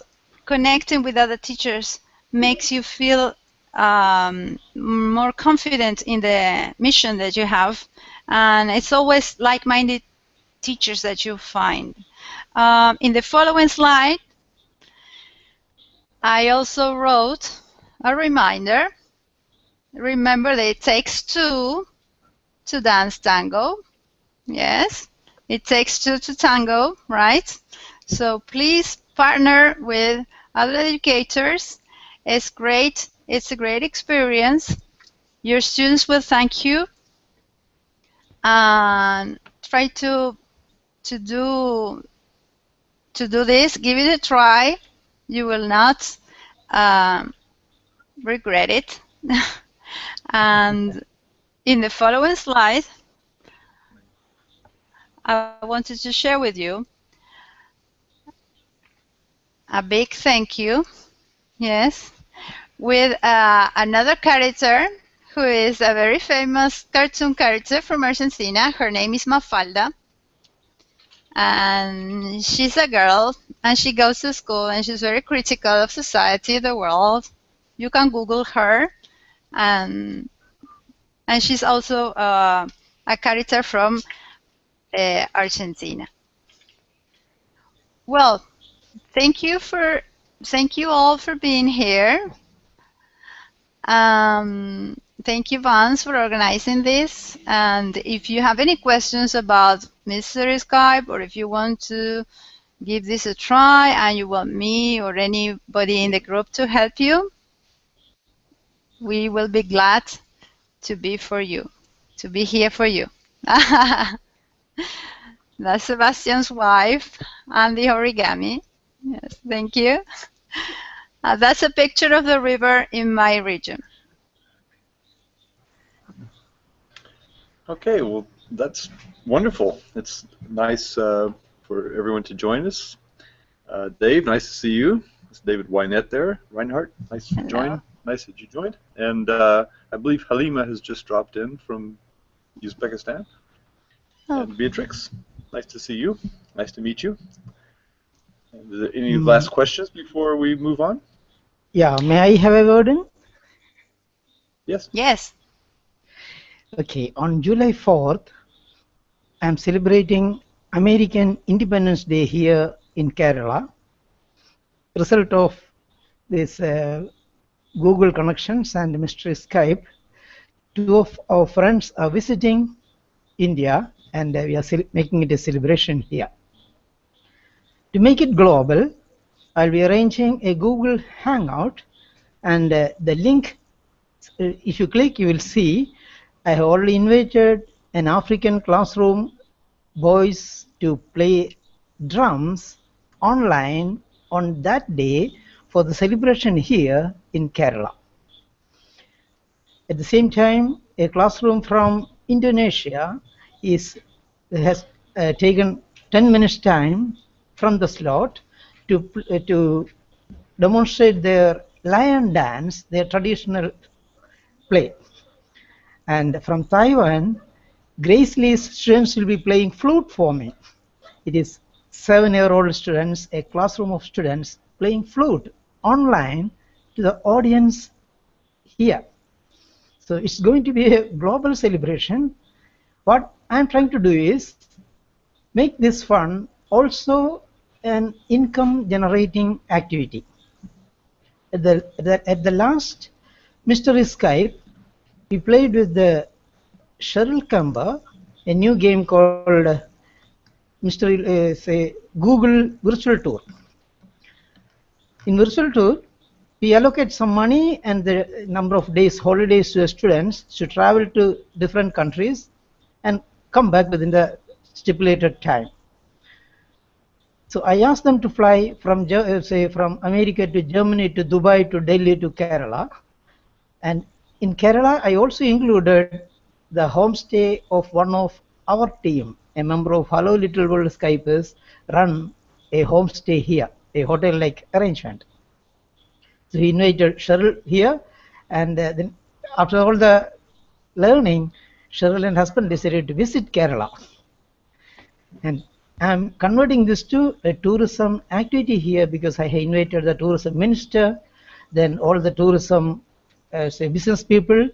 connecting with other teachers makes you feel more confident in the mission that you have, and it's always like-minded teachers that you find. In the following slide, I also wrote a reminder. Remember that it takes two to dance tango. Yes, it takes two to tango, right? So please partner with other educators. It's great. It's a great experience. Your students will thank you. And try to do this. Give it a try. You will not regret it. And in the following slide, I wanted to share with you a big thank you, yes, with another character who is a very famous cartoon character from Argentina. Her name is Mafalda, and she's a girl, and she goes to school, and she's very critical of society, the world. You can Google her, and she's also a character from Argentina. Well, thank you all for being here. Thank you, Vance, for organizing this. And if you have any questions about Mr. Skype, or if you want to give this a try and you want me or anybody in the group to help you, we will be glad to be here for you. That's Sebastian's wife and the origami. Yes, thank you. That's a picture of the river in my region. Okay, well, that's wonderful. It's nice for everyone to join us. Dave, nice to see you. It's David Wynette there. Reinhardt, nice to join. Nice that you joined. And I believe Halima has just dropped in from Uzbekistan. Oh. And Beatrix, nice to see you. Nice to meet you. And is there any last questions before we move on? Yeah, may I have a word in? Yes. Yes. Okay, on July 4th, I'm celebrating American Independence Day here in Kerala. Result of this Google connections and mystery Skype, two of our friends are visiting India, and we are making it a celebration here. To make it global, I'll be arranging a Google Hangout, and the link, if you click, you will see I have already invited an African classroom boys to play drums online on that day for the celebration here in Kerala. At the same time, a classroom from Indonesia has taken 10 minutes time from the slot to demonstrate their lion dance, their traditional play. And from Taiwan, Grace Lee's students will be playing flute for me. It is 7-year-old students, a classroom of students playing flute online to the audience here. So it's going to be a global celebration. What I'm trying to do is make this fun also an income generating activity. At the last Mystery Skype, we played with the Cheryl Kemba, a new game called Google Virtual Tour. In Virtual Tour, we allocate some money and the number of days, holidays to the students to travel to different countries and come back within the stipulated time. So I asked them to fly from from America to Germany to Dubai to Delhi to Kerala. And in Kerala, I also included the homestay of one of our team, a member of Hello Little World Skypers, run a homestay here, a hotel-like arrangement. So he invited Cheryl here, and then after all the learning, Cheryl and husband decided to visit Kerala. And I'm converting this to a tourism activity here because I invited the tourism minister, then all the tourism business people.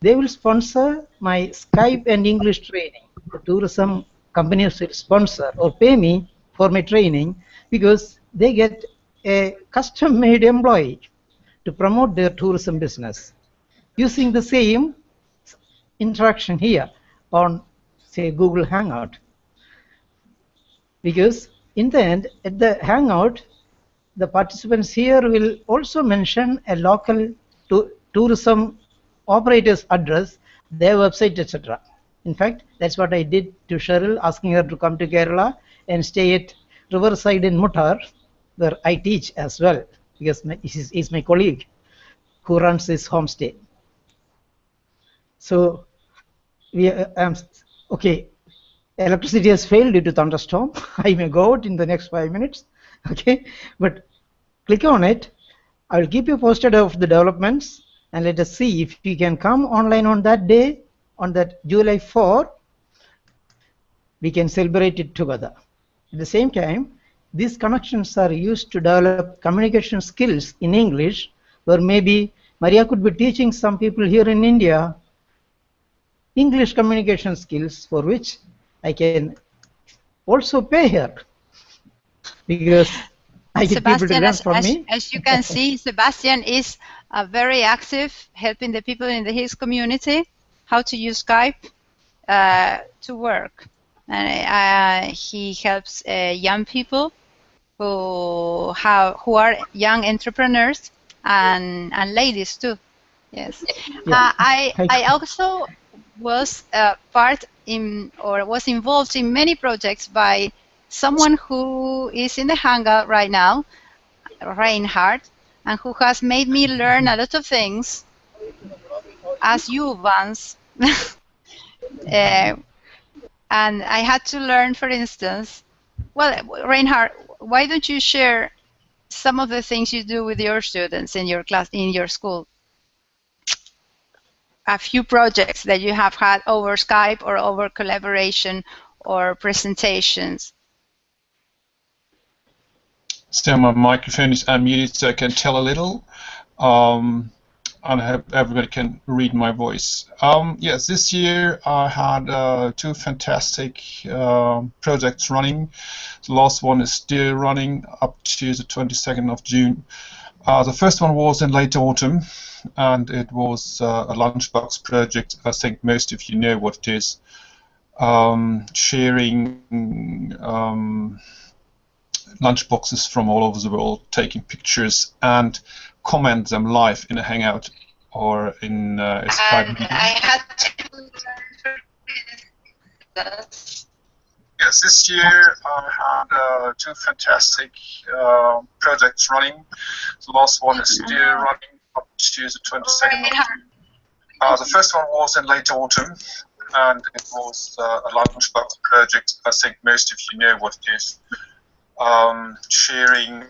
They will sponsor my Skype and English training. The tourism companies will sponsor or pay me for my training because they get a custom-made employee to promote their tourism business using the same interaction here on, say, Google Hangout. Because in the end, at the Hangout, the participants here will also mention a local tourism operator's address, their website, etc. In fact, that's what I did to Cheryl, asking her to come to Kerala and stay at Riverside in Muttar, where I teach as well, because he's my colleague who runs this homestay. So okay. Electricity has failed due to thunderstorm. I may go out in the next 5 minutes. Okay, but click on it. I will keep you posted of the developments, and let us see if you can come online on that day, on that July 4. We can celebrate it together. At the same time, these connections are used to develop communication skills in English, where maybe Maria could be teaching some people here in India English communication skills, for which I can also pay her, because I get people to learn from me. As you can see, Sebastian is very active, helping the people in his community how to use Skype to work. And he helps young people who are young entrepreneurs and ladies too. Yes, yeah. I also was was involved in many projects by someone who is in the Hangout right now, Reinhard, and who has made me learn a lot of things, as you, Vance. And I had to learn, for instance, well, Reinhard, why don't you share some of the things you do with your students in your class, in your school? A few projects that you have had over Skype or over collaboration or presentations. So my microphone is unmuted, so I can tell a little. and I hope everybody can read my voice. Yes, this year I had 2 fantastic projects running. The last one is still running up to the 22nd of June. The first one was in late autumn, and it was a lunchbox project. I think most of you know what it is. Sharing lunchboxes from all over the world, taking pictures and comment them live in a Hangout or in a Skype meeting. I had to learn this. Yes, this year I had 2 fantastic projects running. The last one is still running up to the 22nd of June. The first one was in late autumn, and it was a lunchbox project. I think most of you know what it is. Sharing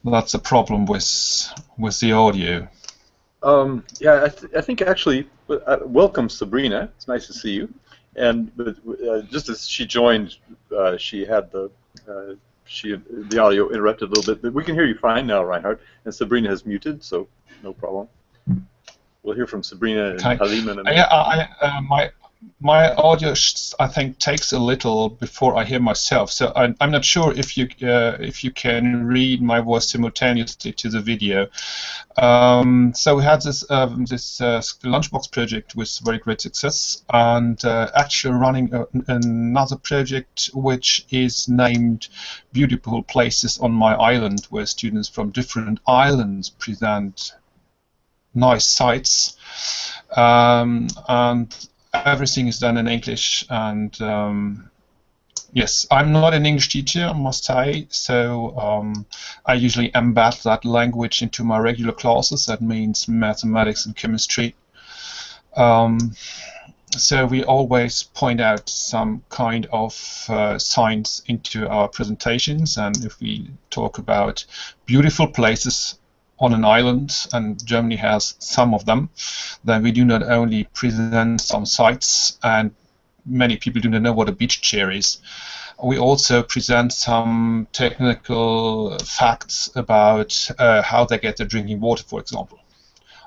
that's a problem with the audio. Yeah, I think actually, welcome Sabrina. It's nice to see you. And just as she joined, she had the audio interrupted a little bit, but we can hear you fine now, Reinhard. And Sabrina has muted, so no problem. We'll hear from Sabrina and Halima in a minute. Yeah, my audio, I think, takes a little before I hear myself, so I'm not sure if you can read my voice simultaneously to the video. So we had this lunchbox project with very great success, and actually running another project which is named Beautiful Places on My Island, where students from different islands present nice sites, and everything is done in English. And yes, I'm not an English teacher, I must say, so I usually embed that language into my regular classes. That means mathematics and chemistry. So we always point out some kind of science into our presentations, and if we talk about beautiful places on an island, and Germany has some of them, then we do not only present some sites, and many people do not know what a beach chair is. We also present some technical facts about how they get their drinking water, for example.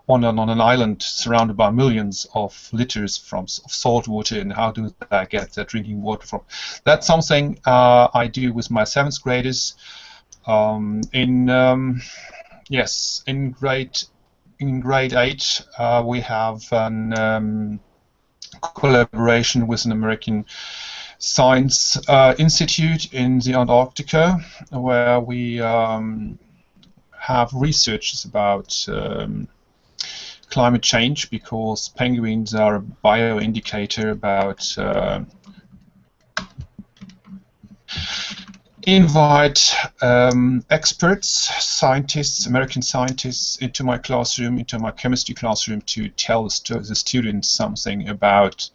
On an island surrounded by millions of liters of salt water, and how do they get their drinking water from? That's something I do with my 7th graders. Yes, in grade 8, we have an collaboration with an American science institute in the Antarctica, where we have researches about climate change, because penguins are a bioindicator about invite experts, scientists, American scientists, into my classroom, into my chemistry classroom, to tell the students something about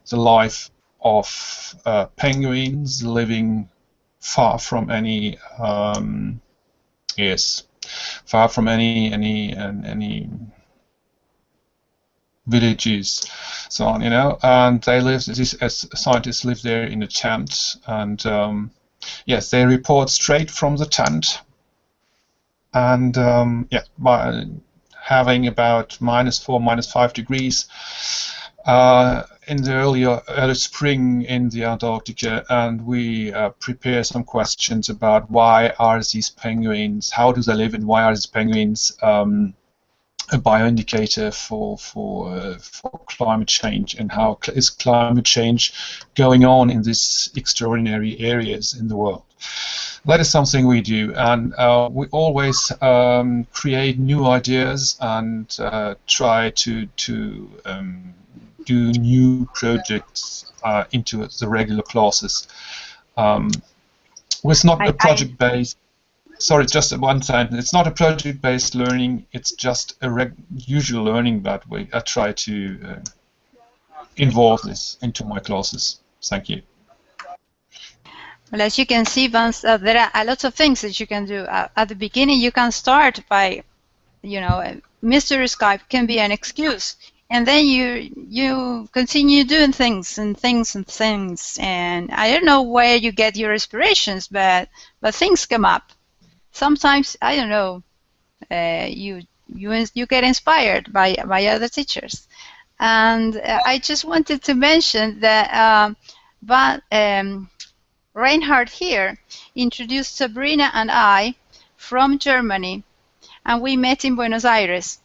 the life of penguins living far from any far from any villages, so on, you know. And they live, these scientists live there in a tent, and yes, they report straight from the tent, and yeah, by having about -4, -5 degrees in the early spring in the Antarctica, and we prepare some questions about why are these penguins, how do they live, and why are these penguins a bioindicator for climate change, and how is climate change going on in these extraordinary areas in the world. That is something we do, and we always create new ideas and try to do new projects into the regular classes. It's not a project-based. Sorry, just one sentence. It's not a project-based learning. It's just a usual learning that way. I try to involve this into my classes. Thank you. Well, as you can see, Vance, there are lots of things that you can do. At the beginning, you can start by, you know, Mr. Skype can be an excuse. and then you continue doing things and things and things, and I don't know where you get your inspirations, but things come up. Sometimes I don't know. You get inspired by other teachers, and I just wanted to mention that Reinhard here introduced Sabrina and I from Germany, and we met in Buenos Aires.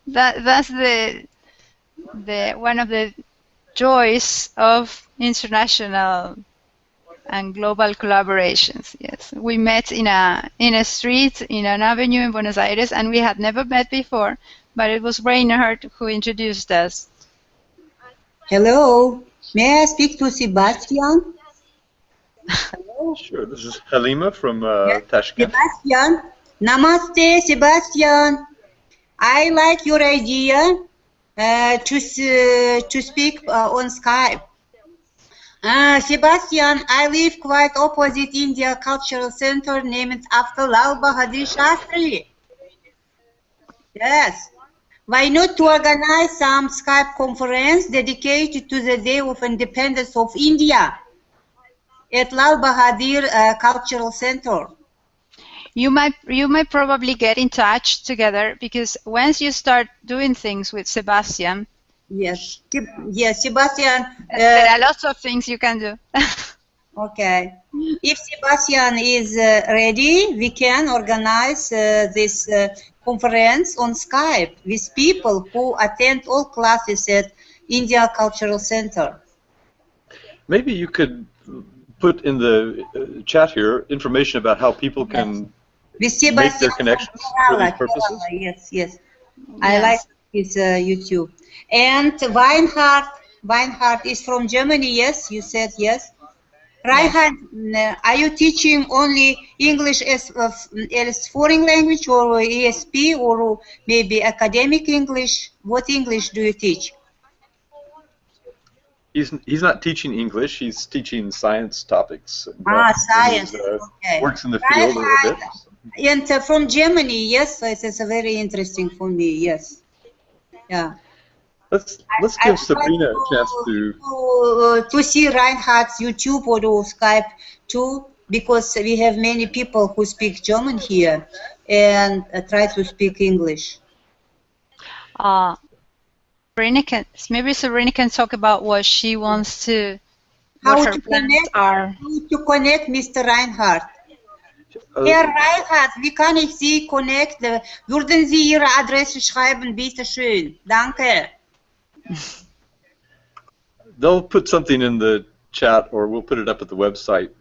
That's the one of the joys of international and global collaborations. Yes, we met in a street in an avenue in Buenos Aires, and we had never met before, but it was Reinhard who introduced us. Hello, may I speak to Sebastian? Hello. Sure, this is Halima from Tashkent. Sebastian, namaste, Sebastian. I like your idea to speak on Skype. Sebastian, I live quite opposite India Cultural Center named after Lal Bahadur Shastri. Yes. Why not to organize some Skype conference dedicated to the Day of Independence of India at Lal Bahadur Cultural Center? You might probably get in touch together, because once you start doing things with Sebastian, yes, Sebastian, there are lots of things you can do. Okay, if Sebastian is ready, we can organize this conference on Skype with people who attend all classes at India Cultural Center. Maybe you could put in the chat here information about how people can make their connections for these purposes. Yes, yes. I like his YouTube. And Weinhardt is from Germany, yes? You said yes? Reinhard, are you teaching only English as foreign language, or ESP, or maybe academic English? What English do you teach? He's not teaching English. He's teaching science topics. Science. Okay. Works in the field a little bit. And from Germany, yes. So it's very interesting for me. Yes. Yeah. Let's give Sabrina a chance to see Reinhardt's YouTube or Skype too, because we have many people who speak German here and try to speak English. Maybe Sabrina can talk about what she wants to. How to connect Mr. Reinhardt. Herr Reinhardt, wie kann ich Sie connecten? Würden Sie Ihre Adresse schreiben, bitte schön? Danke. They'll put something in the chat, or we'll put it up at the website.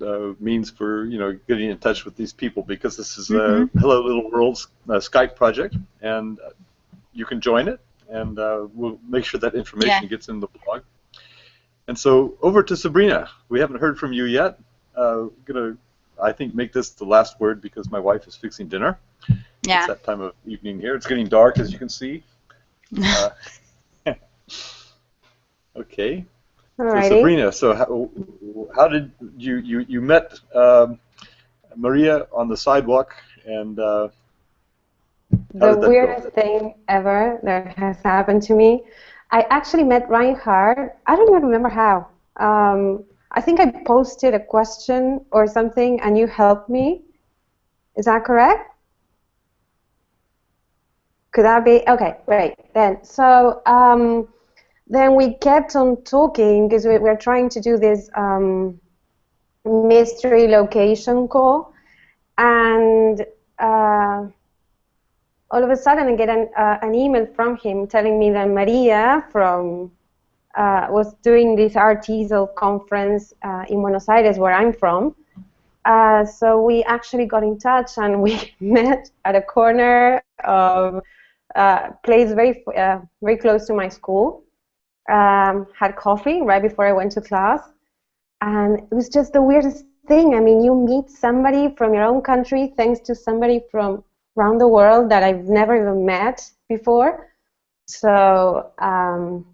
Means for getting in touch with these people, because this is a Hello Little World's Skype project, and you can join it, and we'll make sure that information gets in the blog. And so over to Sabrina. We haven't heard from you yet. Gonna, I think, make this the last word, because my wife is fixing dinner. Yeah. It's that time of evening here. It's getting dark, as you can see. Okay. Alrighty. So Sabrina, so how did you met Maria on the sidewalk, and the weirdest thing ever that has happened to me, I actually met Reinhard. I don't even remember how. I think I posted a question or something, and you helped me. Is that correct? Could that be? Okay, great. Then we kept on talking, because we were trying to do this mystery location call, and all of a sudden I get an email from him telling me that Maria was doing this Artesal conference in Buenos Aires, where I'm from. So we actually got in touch, and we met at a corner of a place very close to my school. Had coffee right before I went to class, and it was just the weirdest thing. I mean, you meet somebody from your own country thanks to somebody from around the world that I've never even met before. So, and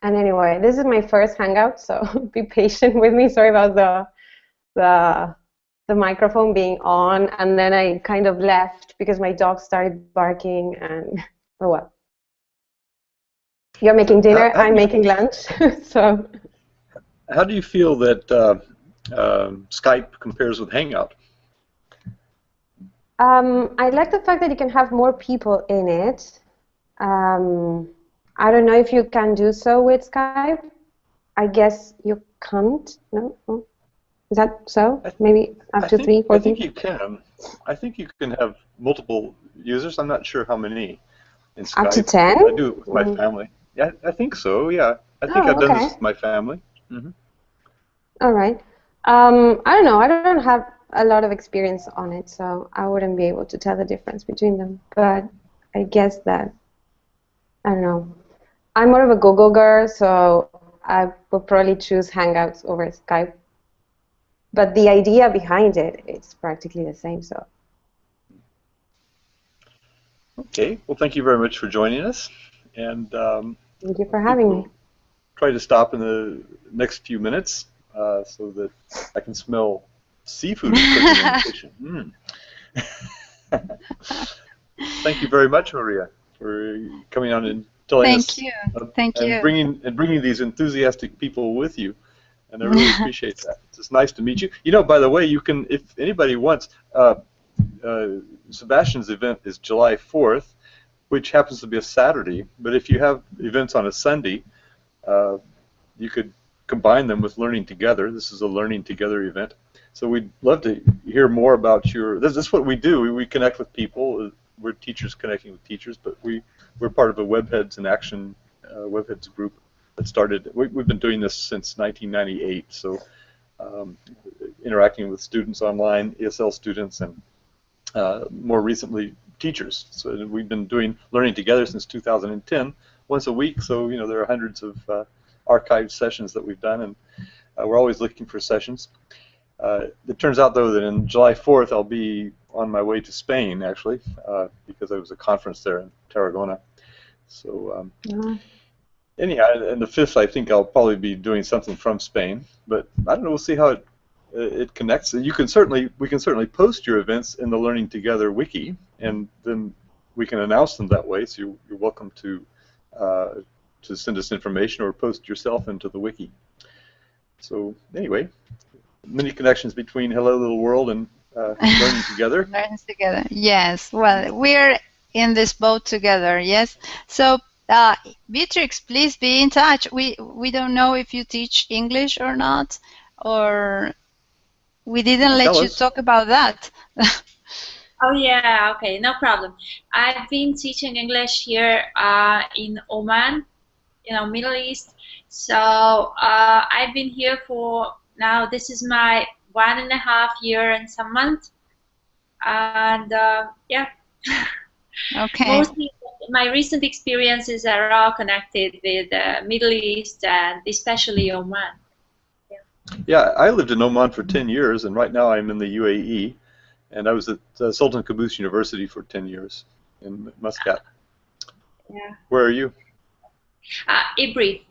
anyway, this is my first Hangout, so be patient with me. Sorry about the microphone being on, and then I kind of left because my dog started barking, and oh well. You're making dinner, I'm making lunch, so. How do you feel that Skype compares with Hangout? I like the fact that you can have more people in it. I don't know if you can do so with Skype. I guess you can't. No? Oh. Is that so? Maybe up to 3, 4 I think people? you can. I think you can have multiple users. I'm not sure how many in Skype. Up to 10? I do it with my family. Yeah, I think so, yeah. I think I've done this with my family. Mm-hmm. All right. I don't know. I don't have a lot of experience on it, so I wouldn't be able to tell the difference between them. But I guess that, I don't know. I'm more of a Google girl, so I would probably choose Hangouts over Skype. But the idea behind it, it's practically the same, so. Okay. Well, thank you very much for joining us. And thank you for having me. Try to stop in the next few minutes so that I can smell seafood cooking in the kitchen. Thank you very much, Maria, for coming on and telling us. Thank you. Bringing these enthusiastic people with you, and I really appreciate that. It's nice to meet you. You know, by the way, you can, if anybody wants, Sebastian's event is July 4th, which happens to be a Saturday. But if you have events on a Sunday, you could combine them with Learning Together. This is a Learning Together event. So we'd love to hear more about your. This is what we do. We connect with people. We're teachers connecting with teachers, but we're part of a Webheads in Action Webheads group that started. We've been doing this since 1998. So interacting with students online, ESL students, and more recently teachers. So we've been doing Learning Together since 2010, once a week. So you know there are hundreds of archived sessions that we've done, and we're always looking for sessions. It turns out, though, that on July 4th I'll be on my way to Spain, actually, because there was a conference there in Tarragona. So anyhow, and the 5th I think I'll probably be doing something from Spain, but I don't know. We'll see how it connects. We can certainly post your events in the Learning Together wiki, and then we can announce them that way. So you're welcome to send us information or post yourself into the wiki. So anyway, many connections between Hello Little World and Learning Together. Learning Together, yes. Well, we're in this boat together, yes. So Beatrix, please be in touch. We don't know if you teach English or not, or we didn't let you talk about that. Oh yeah, okay, no problem. I've been teaching English here in Oman, Middle East. So I've been here for now. This is my 1.5 year and some months, and yeah. Okay. Mostly, my recent experiences are all connected with the Middle East and especially Oman. Yeah, I lived in Oman for 10 years, and right now I'm in the UAE, and I was at Sultan Qaboos University for 10 years in Muscat. Yeah. Where are you? Ibri.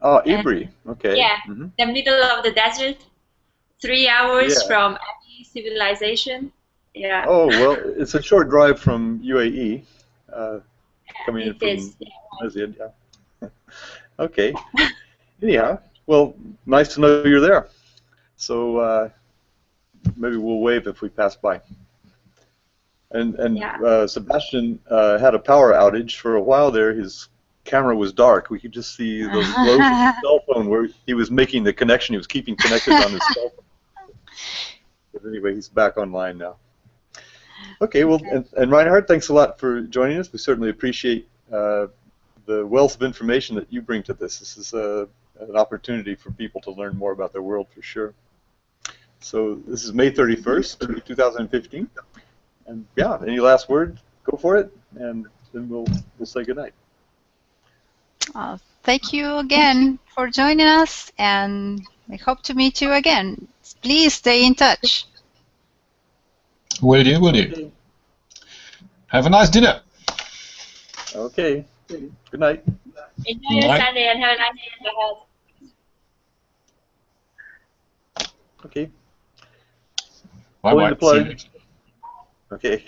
Oh, Ibri. Okay. Yeah, the middle of the desert, 3 hours from any civilization. Yeah. Oh, well, it's a short drive from UAE, coming in from Masjid. Yeah. Okay. Anyhow, well, nice to know you're there. So maybe we'll wave if we pass by. And Sebastian had a power outage for a while there. His camera was dark. We could just see the glow from his cell phone where he was making the connection. He was keeping connected on his cell phone. But anyway, he's back online now. Okay, well, and Reinhard, thanks a lot for joining us. We certainly appreciate the wealth of information that you bring to this. This is an opportunity for people to learn more about their world for sure. So this is May 31st, 2015. And yeah, any last word? Go for it, and then we'll say goodnight. Thank you again for joining us, and I hope to meet you again. Please stay in touch. Will do, will do. Have a nice dinner. Okay. Good night. Enjoy your Sunday and have a nice day ahead. Okay. Bye-bye. Plug. Okay.